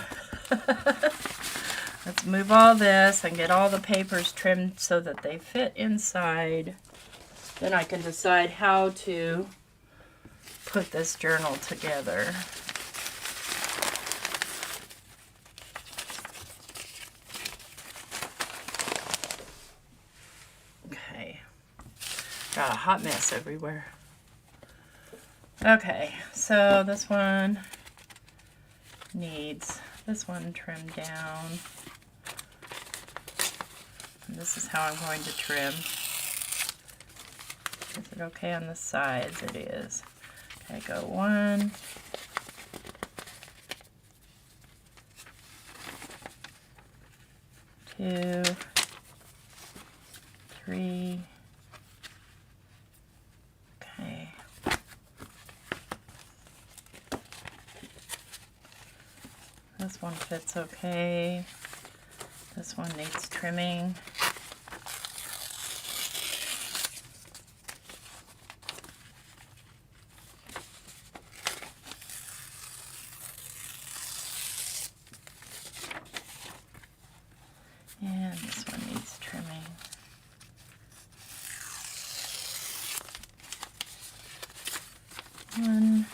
Let's move all this and get all the papers trimmed so that they fit inside. Then I can decide how to put this journal together. Got a hot mess everywhere. Okay, so this one needs this one trimmed down. And this is how I'm going to trim. Is it okay on the sides? It is. Okay, go 1, 2, 3. Okay. This one fits okay. This one needs trimming. And this one needs trimming. One.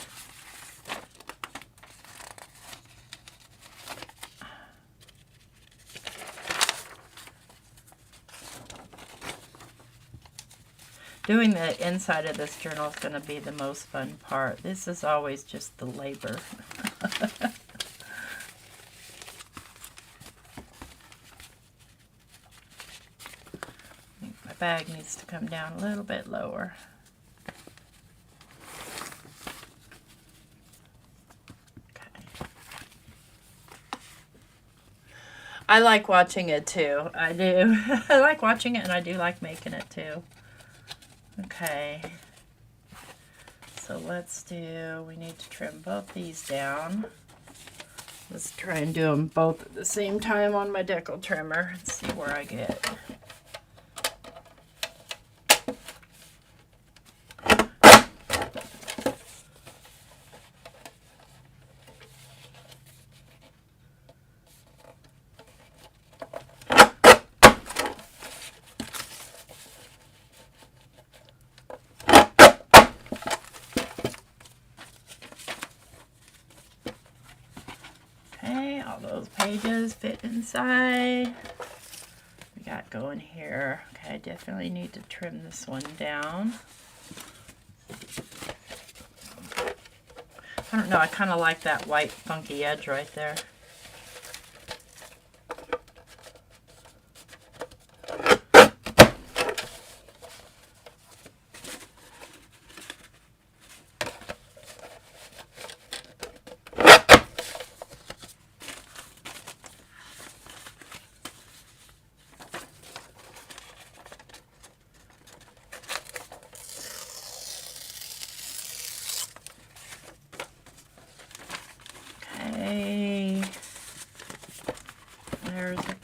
Doing the inside of this journal is going to be the most fun part. This is always just the labor. My bag needs to come down a little bit lower. Okay. I like watching it too. I do. I like watching it, and I do like making it too. Okay, so let's do, we need to trim both these down. Let's try and do them both at the same time on my decal trimmer and see where I get. Okay, all those pages fit inside. We got going here. Okay, I definitely need to trim this one down. I don't know, I kind of like that white funky edge right there. Okay, there's a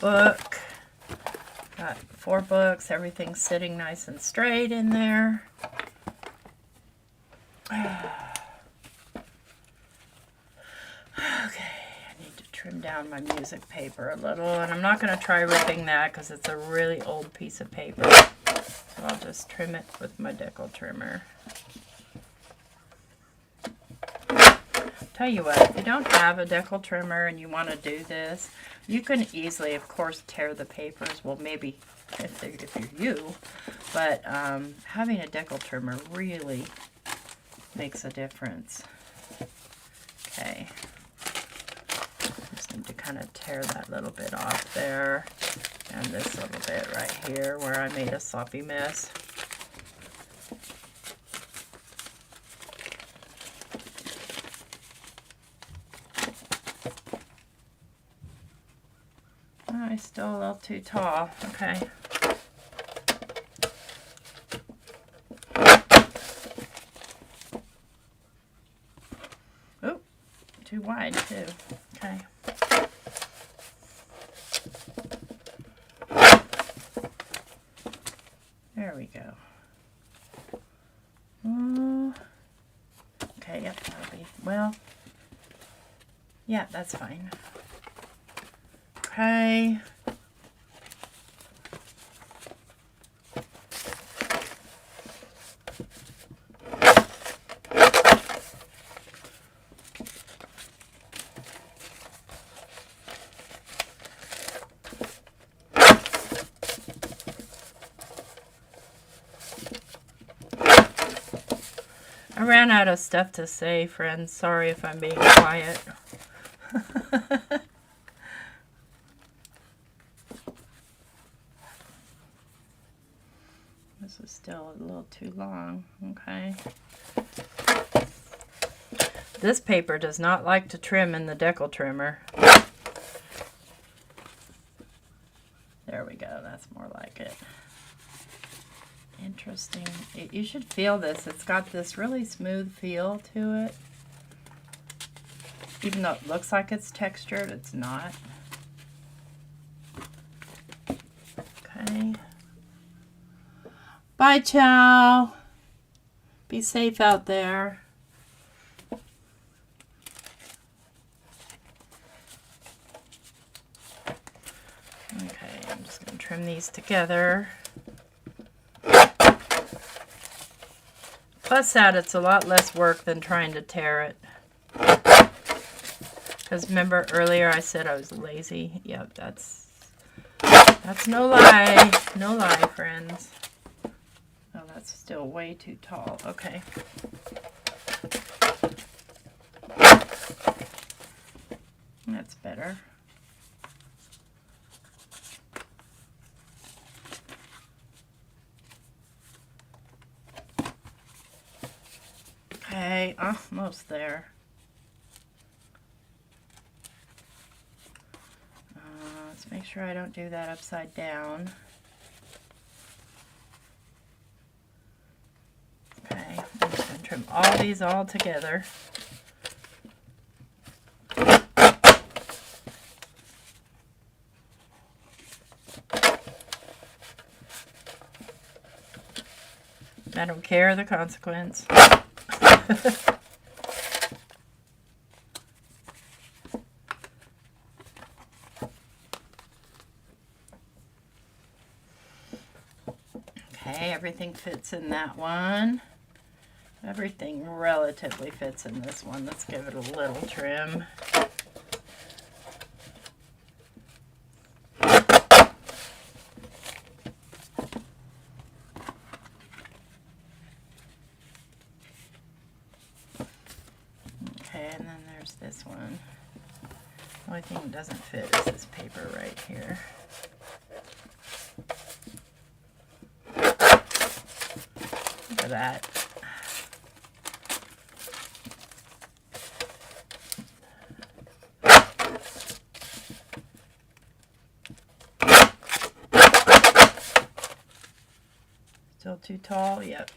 book. Got 4 books, everything's sitting nice and straight in there. Okay, I need to trim down my music paper a little, and I'm not going to try ripping that because it's a really old piece of paper. So I'll just trim it with my decal trimmer. Tell you what, if you don't have a decal trimmer and you want to do this, you can easily, of course, tear the papers. Well, maybe if you're you, but having a decal trimmer really makes a difference. Okay, just need to kind of tear that little bit off there, and this little bit right here where I made a sloppy mess. Oh, still a little too tall. Okay. Oop, too wide too. Okay. There we go. Okay, yep, that'll be, well, yeah, that's fine. Okay. I ran out of stuff to say, friends. Sorry if I'm being quiet. This is still a little too long. Okay. This paper does not like to trim in the decal trimmer. There we go. That's more like it. Interesting. You should feel this. It's got this really smooth feel to it. Even though it looks like it's textured, it's not. Okay. Bye, Chow. Be safe out there. Okay, I'm just going to trim these together. Plus that, it's a lot less work than trying to tear it. Because remember earlier I said I was lazy? Yep, that's no lie. No lie, friends. Oh, that's still way too tall. Okay. That's better. Okay, almost there. Let's make sure I don't do that upside down. Okay, I'm just going to trim all these all together. I don't care the consequence. Okay, everything fits in that one. Everything relatively fits in this one. Let's give it a little trim. Okay, and then there's this one. The only thing that doesn't fit is this paper right here. Look at that. Still too tall? Yep.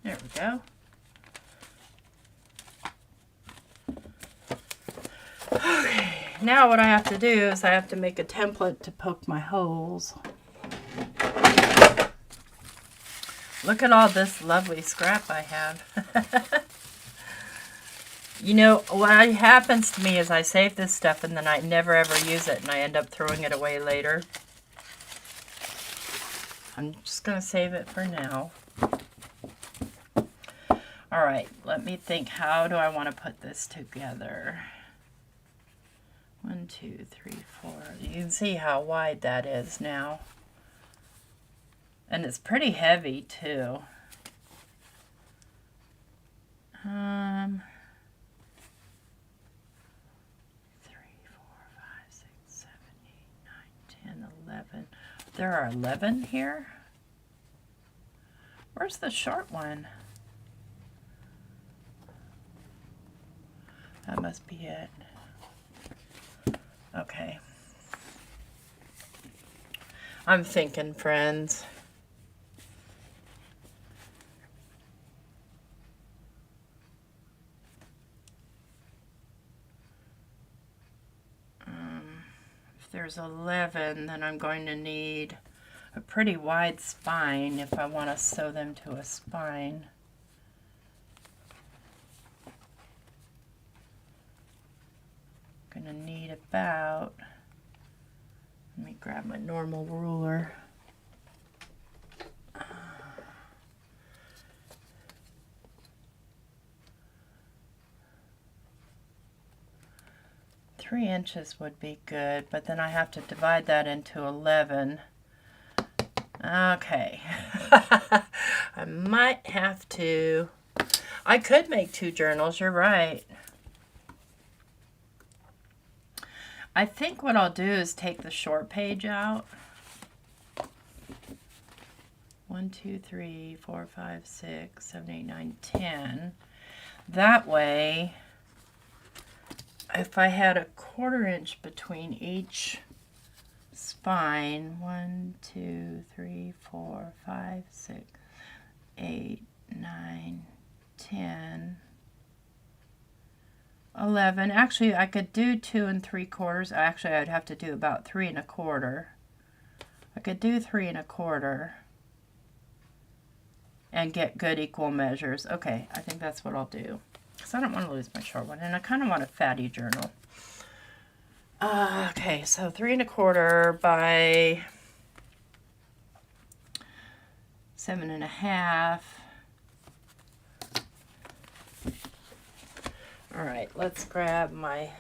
There we go. Okay, now what I have to do is I have to make a template to poke my holes. Look at all this lovely scrap I have. You know, what happens to me is I save this stuff and then I never ever use it and I end up throwing it away later. I'm just going to save it for now. Alright, let me think. How do I want to put this together? 1, 2, 3, 4. You can see how wide that is now. And it's pretty heavy too. 3, 4, 5, 6, 7, 8, 9, 10, 11. There are 11 here? Where's the short one? That must be it. Okay. I'm thinking, friends. If there's 11, then I'm going to need a pretty wide spine if I want to sew them to a spine. I'm going to need about, let me grab my normal ruler. 3 3 inches would be good, but then I have to divide that into 11. Okay. I might have to. I could make 2 journals, you're right. I think what I'll do is take the short page out. 1, 2, 3, 4, 5, 6, 7, 8, 9, 10. That way, if I had a 1/4 inch between each spine, 1, 2, 3, 4, 5, 6, 8, 9, 10, 11. Actually, I could do 2 3/4. Actually, I'd have to do about 3 1/4. I could do 3 1/4 and get good equal measures. Okay, I think that's what I'll do, because I don't want to lose my short one, and I kind of want a fatty journal. Okay, so 3 1/4 by 7 1/2. All right, let's grab my,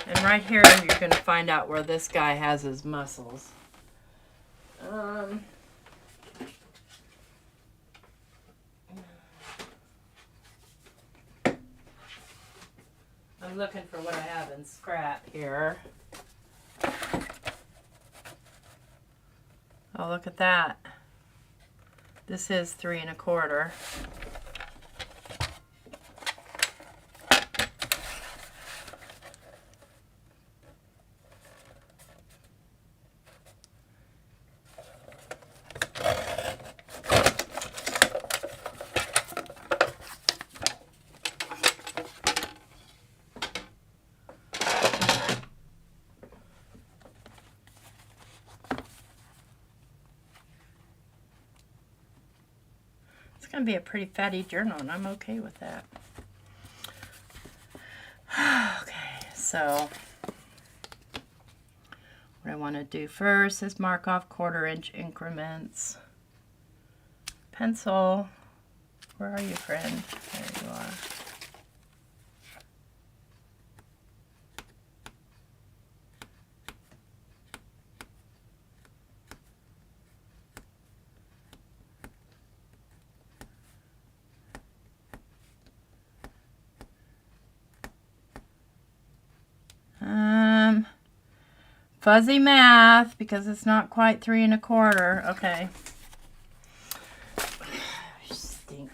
and right here you're going to find out where this guy has his muscles. I'm looking for what I have in scrap here. Oh, look at that. This is 3 1/4. It's going to be a pretty fatty journal, and I'm okay with that. Okay, so what I want to do first is mark off 1/4 inch increments. Pencil, where are you, friend? There you are. Fuzzy math, because it's not quite 3 1/4. Okay. You stink.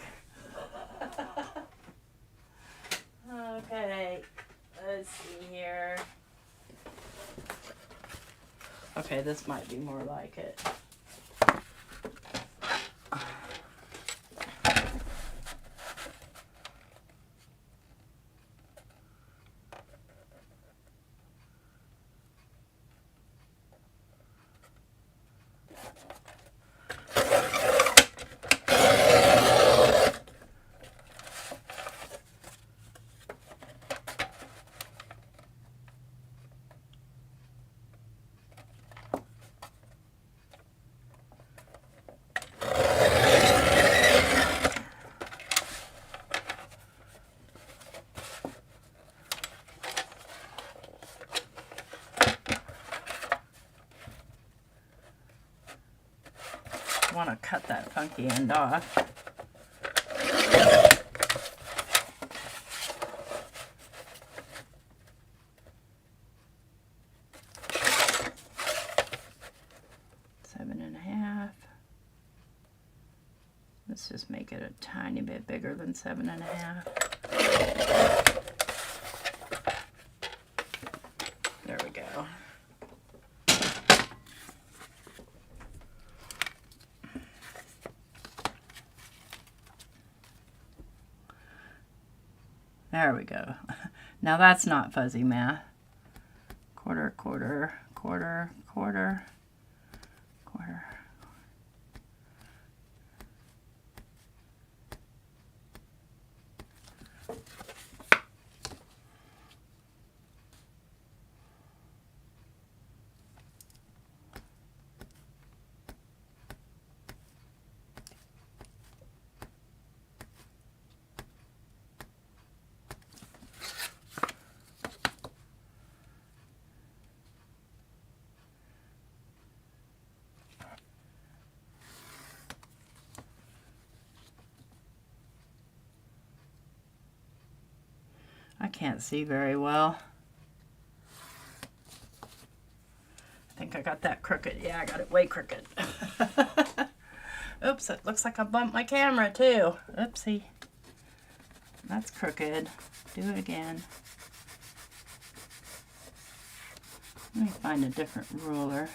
Okay, let's see here. Okay, this might be more like it. Want to cut that funky end off. Seven and a half. Let's just make it a tiny bit bigger than 7 1/2. There we go. There we go. Now that's not fuzzy math. 1/4, 1/4, 1/4, 1/4, 1/4. I can't see very well. I think I got that crooked. Yeah, I got it way crooked. Oops, it looks like I bumped my camera too. Oopsie. That's crooked. Do it again. Let me find a different ruler.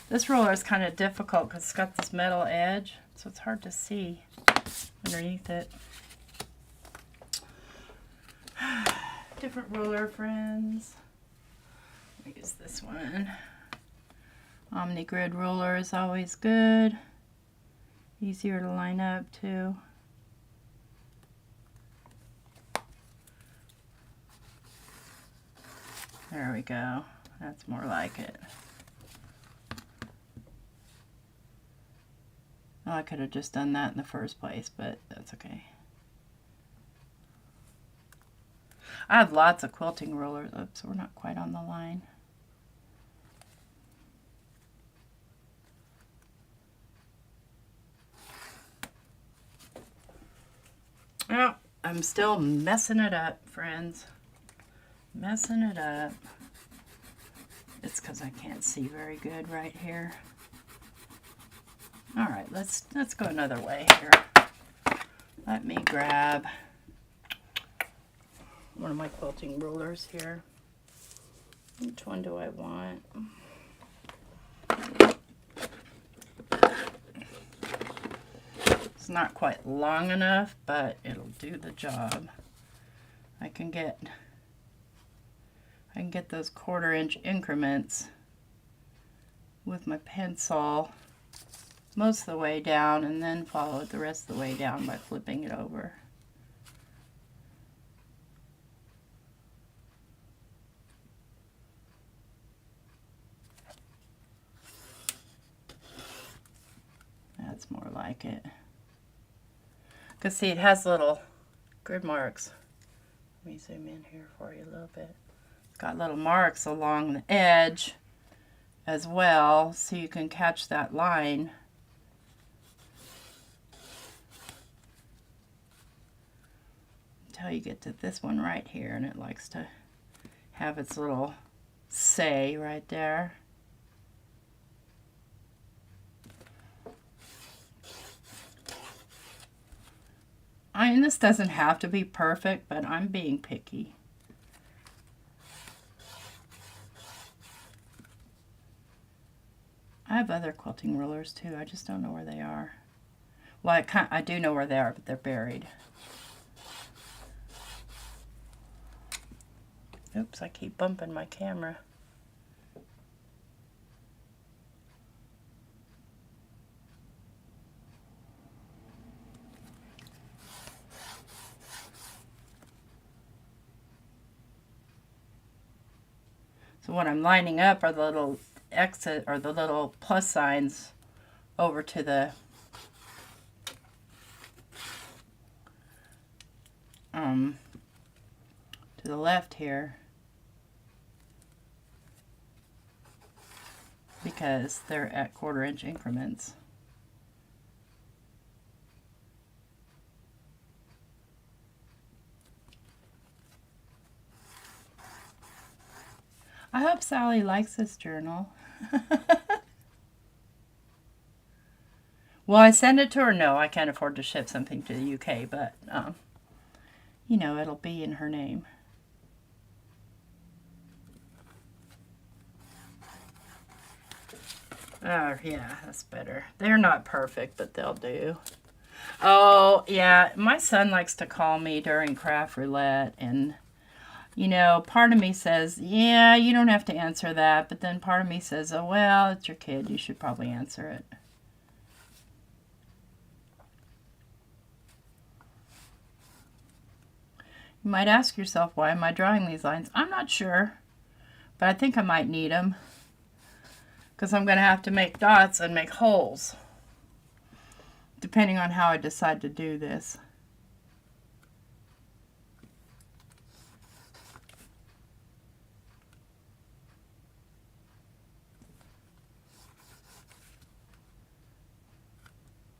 This ruler is kind of difficult because it's got this metal edge, so it's hard to see underneath it. Different ruler, friends. Let me use this one. Omni Grid ruler is always good. Easier to line up too. There we go. That's more like it. Well, I could have just done that in the first place, but that's okay. I have lots of quilting rulers. Oops, we're not quite on the line. Oh, I'm still messing it up, friends. Messing it up. It's because I can't see very good right here. All right, let's go another way here. Let me grab one of my quilting rulers here. Which one do I want? It's not quite long enough, but it'll do the job. I can get those 1/4 inch increments with my pencil most of the way down and then follow it the rest of the way down by flipping it over. That's more like it. Because see, it has little grid marks. Let me zoom in here for you a little bit. It's got little marks along the edge as well, so you can catch that line. Until you get to this one right here, and it likes to have its little say right there. I mean, this doesn't have to be perfect, but I'm being picky. I have other quilting rulers too. I just don't know where they are. Well, I do know where they are, but they're buried. Oops, I keep bumping my camera. So what I'm lining up are the little exit or the little plus signs over to the left here, because they're at 1/4 inch increments. I hope Sally likes this journal. Will I send it to her? No, I can't afford to ship something to the UK, but, you know, it'll be in her name. Oh, yeah, that's better. They're not perfect, but they'll do. Oh, yeah, my son likes to call me during craft roulette, and, you know, part of me says, yeah, you don't have to answer that, but then part of me says, oh, well, it's your kid, you should probably answer it. You might ask yourself, why am I drawing these lines? I'm not sure, but I think I might need them, because I'm going to have to make dots and make holes, depending on how I decide to do this.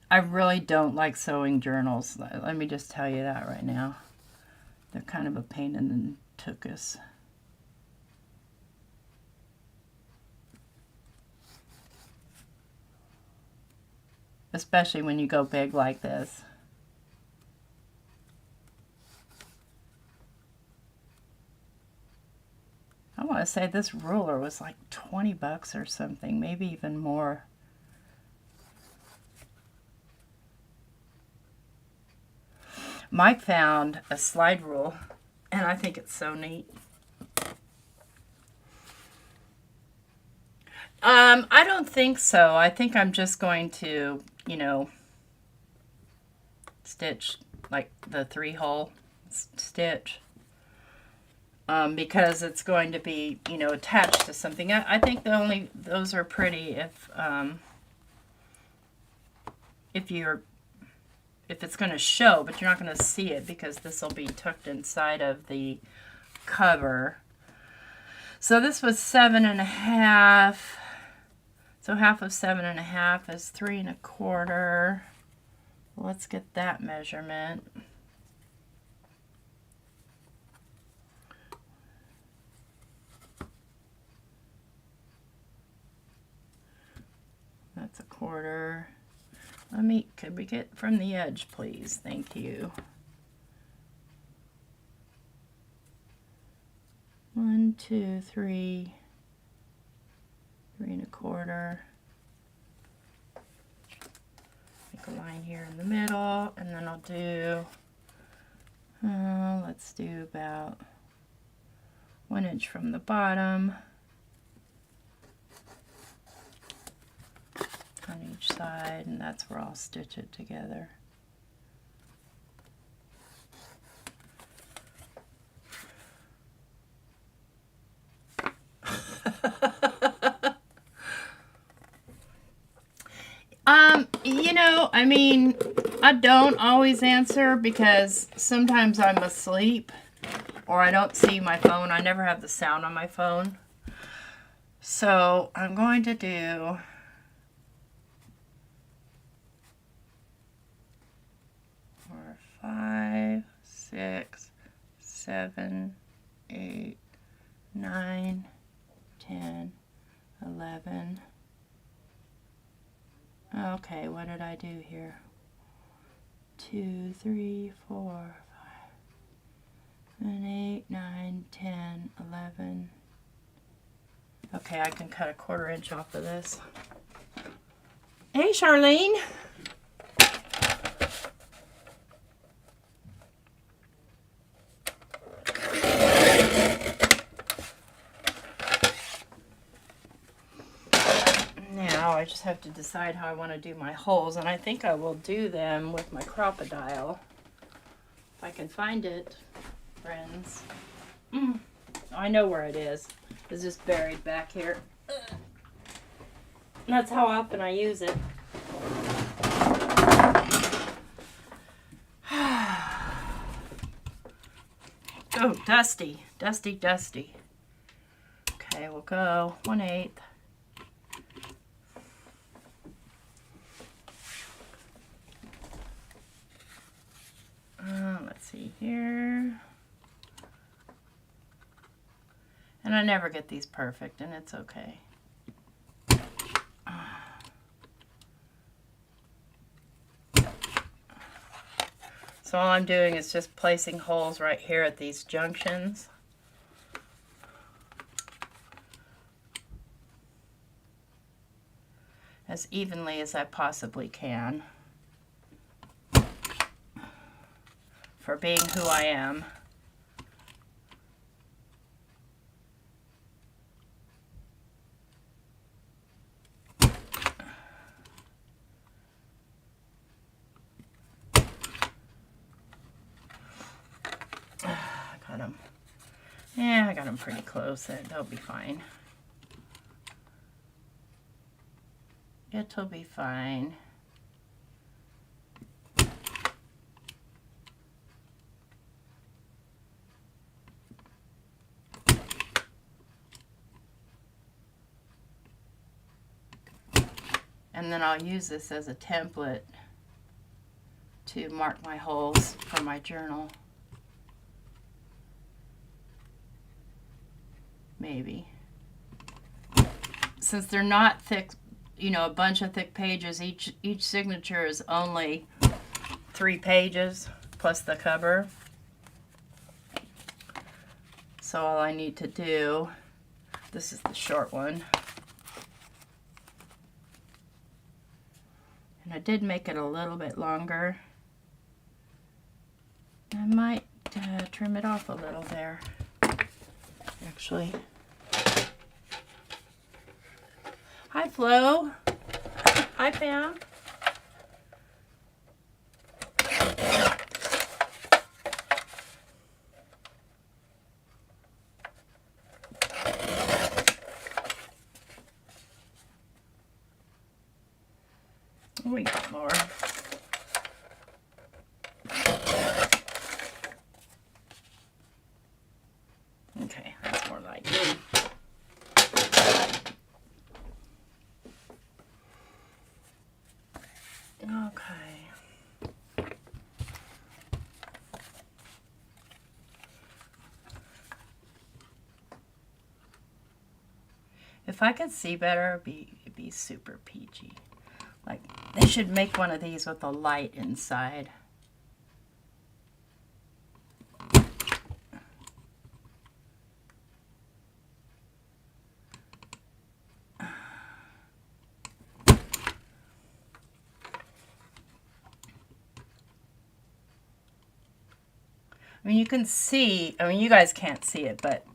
I really don't like sewing journals. Let me just tell you that right now. They're kind of a pain in took us. Especially when you go big like this. I want to say this ruler was like 20 bucks or something, maybe even more. Mike found a slide rule, and I think it's so neat. I don't think so. I think I'm just going to, you know, stitch like the 3-hole stitch. Because it's going to be, you know, attached to something. I think those are pretty if it's going to show, but you're not going to see it because this will be tucked inside of the cover. So this was 7.5. So half of 7.5 is 3 1/4. Let's get that measurement. That's 1/4. Could we get from the edge, please? Thank you. 1, 2, 3, 3 1/4. Make a line here in the middle, and then I'll do, let's do about 1 inch from the bottom on each side, and that's where I'll stitch it together. You know, I mean, I don't always answer because sometimes I'm asleep or I don't see my phone. I never have the sound on my phone. So I'm going to do 4, 5, 6, 7, 8, 9, 10, 11. Okay, what did I do here? 2, 3, 4, 5, and 8, 9, 10, 11. Okay, I can cut a 1/4 inch off of this. Hey, Charlene. I just have to decide how I want to do my holes, and I think I will do them with my Crop-A-Dile. If I can find it, friends. I know where it is. It's just buried back here. That's how often I use it. Oh, dusty. Dusty, dusty. Okay, we'll go 1/8. Let's see here. And I never get these perfect, and it's okay. So all I'm doing is just placing holes right here at these junctions. As evenly as I possibly can. For being who I am. I got them. Yeah, I got them pretty close. They'll be fine. It'll be fine. And then I'll use this as a template to mark my holes for my journal. maybe. Since they're not thick, you know, a bunch of thick pages, each signature is only 3 pages plus the cover. So all I need to do, this is the short one. And I did make it a little bit longer. I might trim it off a little there, actually. Hi, Flo. Hi, Pam. We got more. Okay, that's more like it. Okay. If I could see better, it'd be super peachy. Like, they should make one of these with a light inside. I mean, you can see, I mean, you guys can't see it, but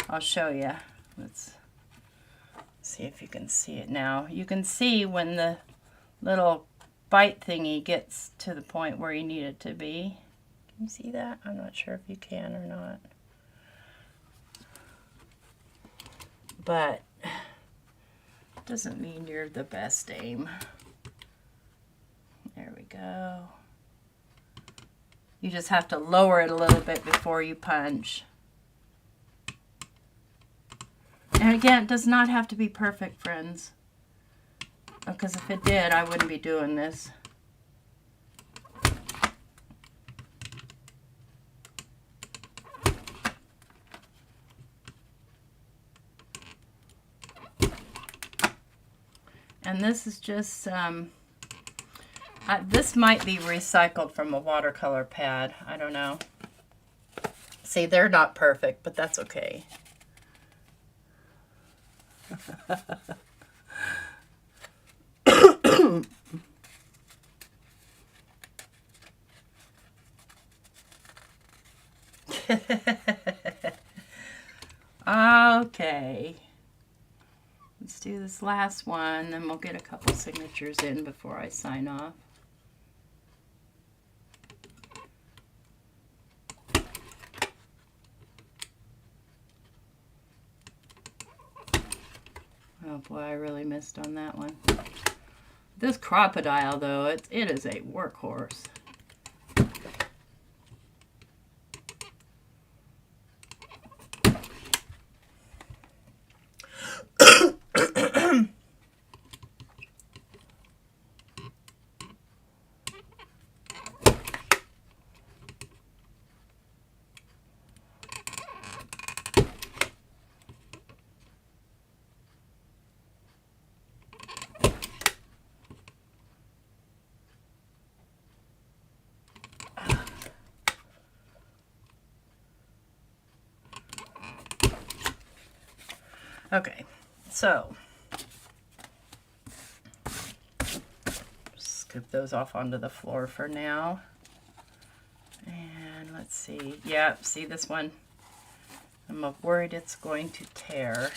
I'll show you. Let's see if you can see it now. You can see when the little bite thingy gets to the point where you need it to be. Can you see that? I'm not sure if you can or not. But it doesn't mean you're the best aim. There we go. You just have to lower it a little bit before you punch. And again, it does not have to be perfect, friends. Because if it did, I wouldn't be doing this. And this is just, this might be recycled from a watercolor pad. I don't know. See, they're not perfect, but that's okay. Okay. Let's do this last one, then we'll get a couple signatures in before I sign off. Oh boy, I really missed on that one. This crocodile, though, it is a workhorse. Okay, so scoop those off onto the floor for now. And let's see. Yeah, see this one? I'm worried it's going to tear.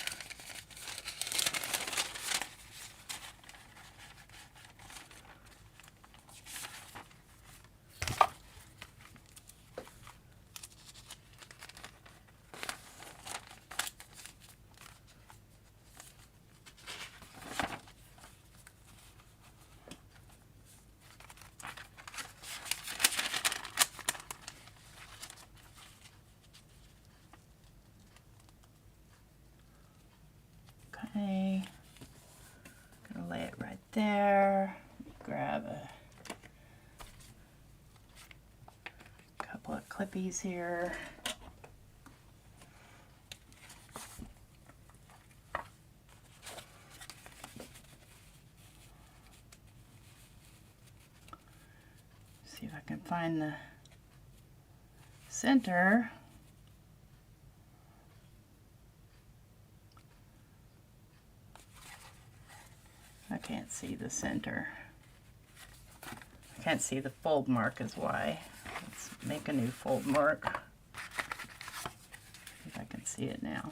Okay, gonna lay it right there. Grab a couple of clippies here. See if I can find the center. I can't see the center. I can't see the fold mark is why. Let's make a new fold mark. See if I can see it now.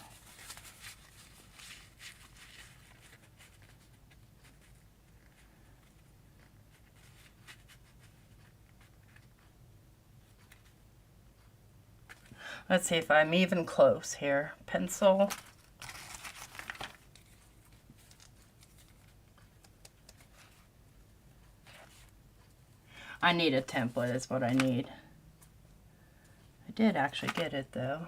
Let's see if I'm even close here. Pencil. I need a template is what I need. I did actually get it though.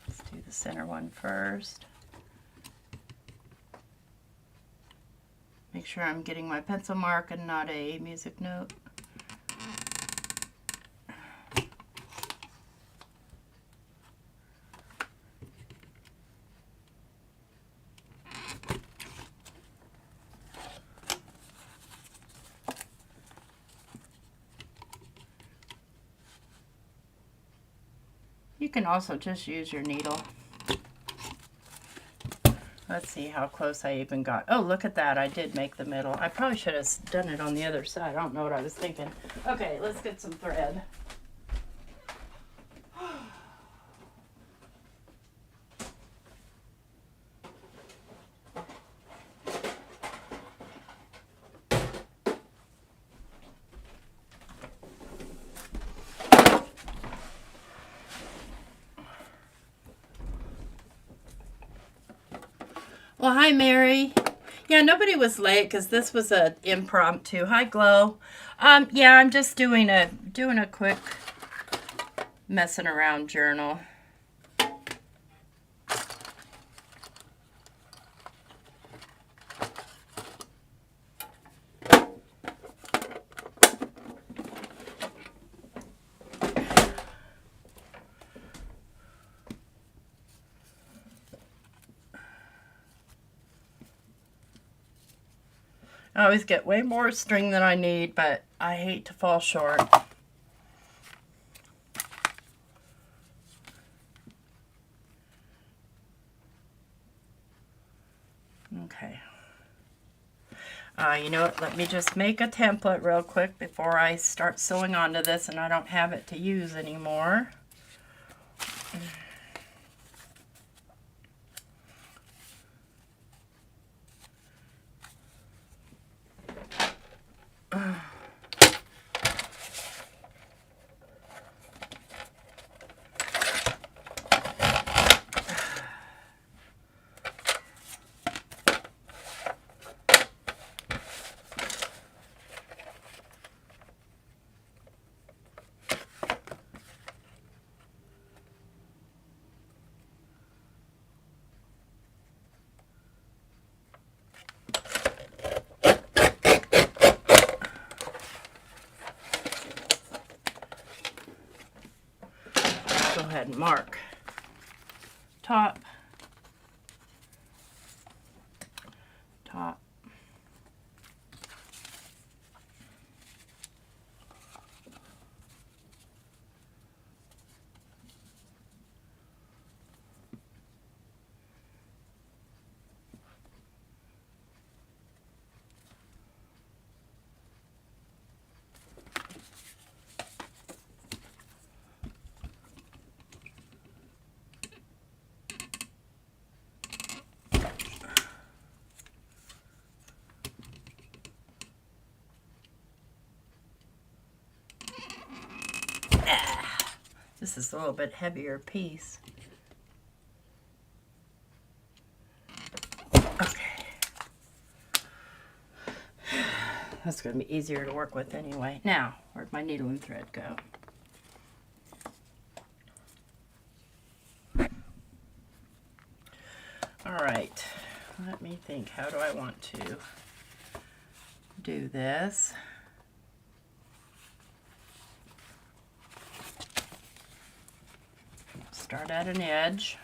Let's do the center one first. Make sure I'm getting my pencil mark and not a music note. You can also just use your needle. Let's see how close I even got. Oh, look at that. I did make the middle. I probably should have done it on the other side. I don't know what I was thinking. Okay, let's get some thread. Well, hi, Mary. Yeah, nobody was late because this was an impromptu. Hi, Glow. Yeah, I'm just doing a quick messing around journal. I always get way more string than I need, but I hate to fall short. Okay. You know what? Let me just make a template real quick before I start sewing onto this and I don't have it to use anymore. Go ahead and mark top, top, this is a little bit heavier piece. Okay. That's going to be easier to work with anyway. Now, where'd my needle and thread go? All right. Let me think. How do I want to do this? Start at an edge.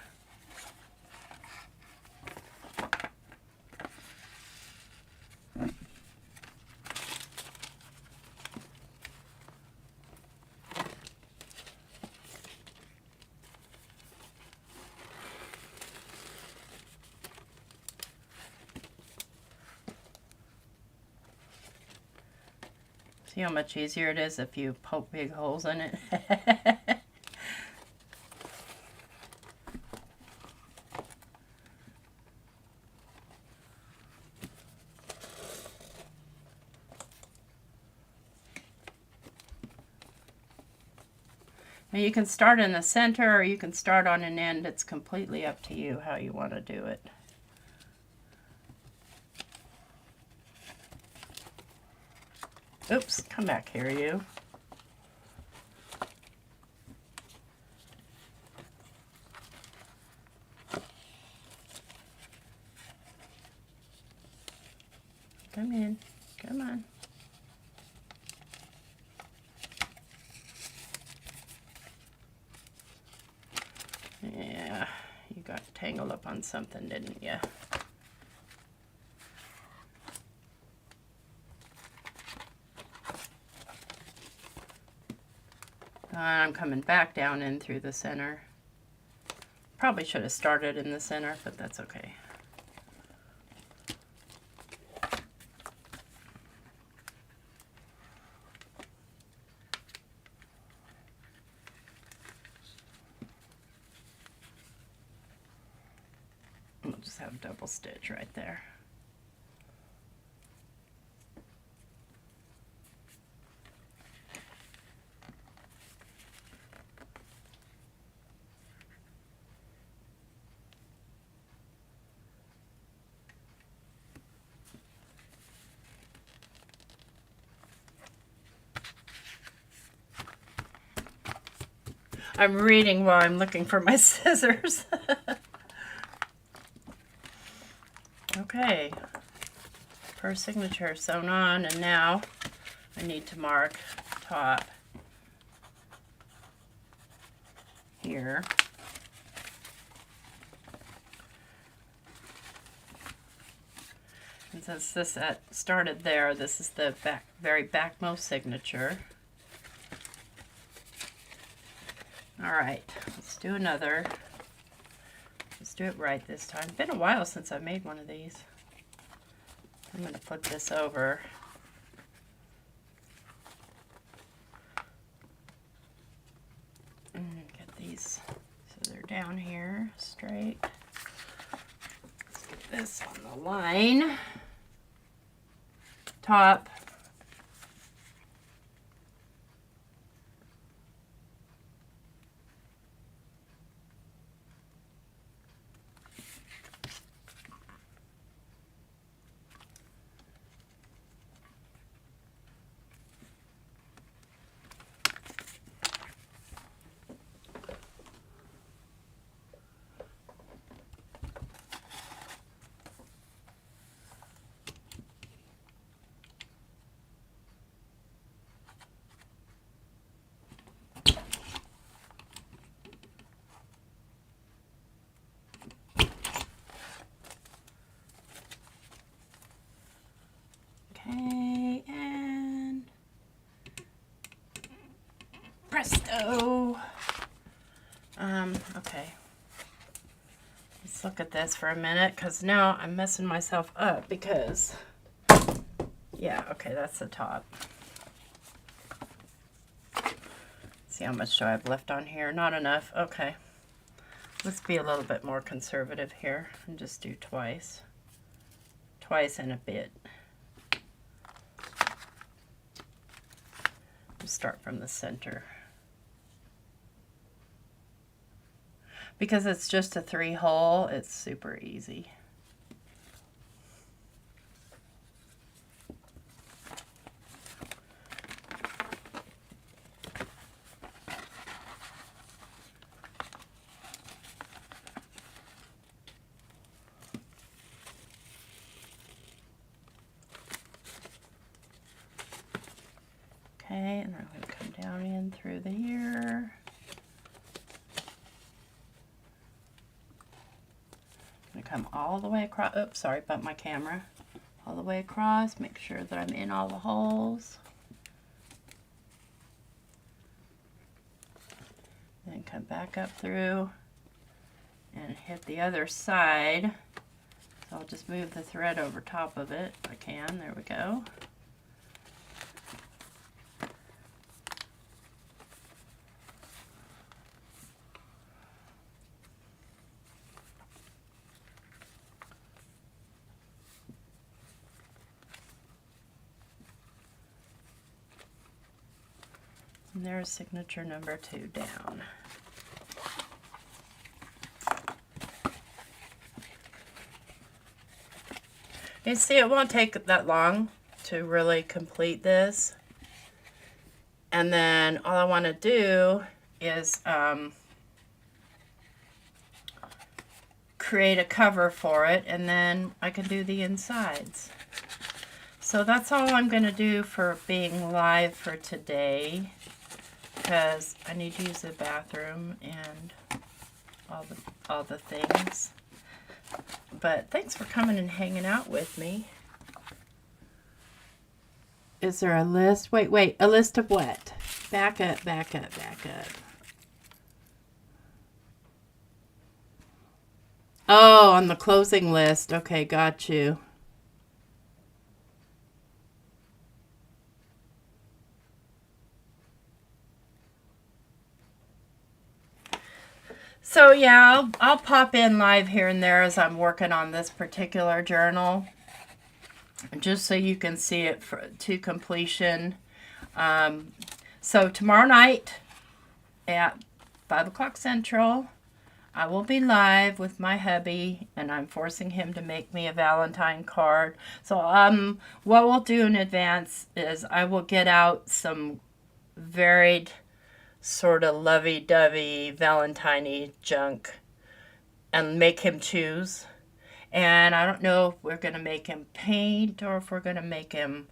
See how much easier it is if you poke big holes in it? Now you can start in the center or you can start on an end. It's completely up to you how you want to do it. Oops, come back here, you. Come in, come on. Yeah, you got tangled up on something, didn't you? I'm coming back down in through the center. Probably should have started in the center, but that's okay. We'll just have double stitch right there. I'm reading while I'm looking for my scissors. Okay, first signature sewn on, and now I need to mark top here. And since this started there, this is the very backmost signature. All right, let's do another. Let's do it right this time. It's been a while since I made one of these. I'm going to flip this over. And get these so they're down here straight. Let's get this on the line. Top. Okay, and presto. Okay. Let's look at this for a minute, because now I'm messing myself up because, yeah, okay, that's the top. See how much do I have left on here? Not enough. Okay. Let's be a little bit more conservative here and just do twice. Twice and a bit. Start from the center. Because it's just a 3-hole, it's super easy. Okay, and I'm going to come down in through the here. I'm going to come all the way across. Oops, sorry about my camera. All the way across. Make sure that I'm in all the holes. Then come back up through and hit the other side. So I'll just move the thread over top of it if I can. There we go. And there's signature number 2 down. You see, it won't take that long to really complete this. And then all I want to do is create a cover for it, and then I can do the insides. So that's all I'm going to do for being live for today, because I need to use the bathroom and all the things. But thanks for coming and hanging out with me. Is there a list? Wait, a list of what? Back up. Oh, on the closing list. Okay, got you. So yeah, I'll pop in live here and there as I'm working on this particular journal, just so you can see it to completion. So tomorrow night at 5 o'clock Central, I will be live with my hubby, and I'm forcing him to make me a Valentine card. So what we'll do in advance is I will get out some varied sort of lovey-dovey Valentine-y junk and make him choose. And I don't know if we're going to make him paint or if we're going to make him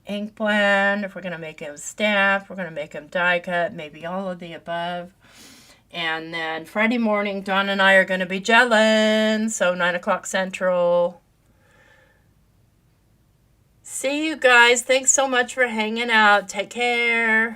ink blend, if we're going to make him stamp, we're going to make him die cut, maybe all of the above. And then Friday morning, Dawn and I are going to be gelling, so 9 o'clock Central. See you guys. Thanks so much for hanging out. Take care.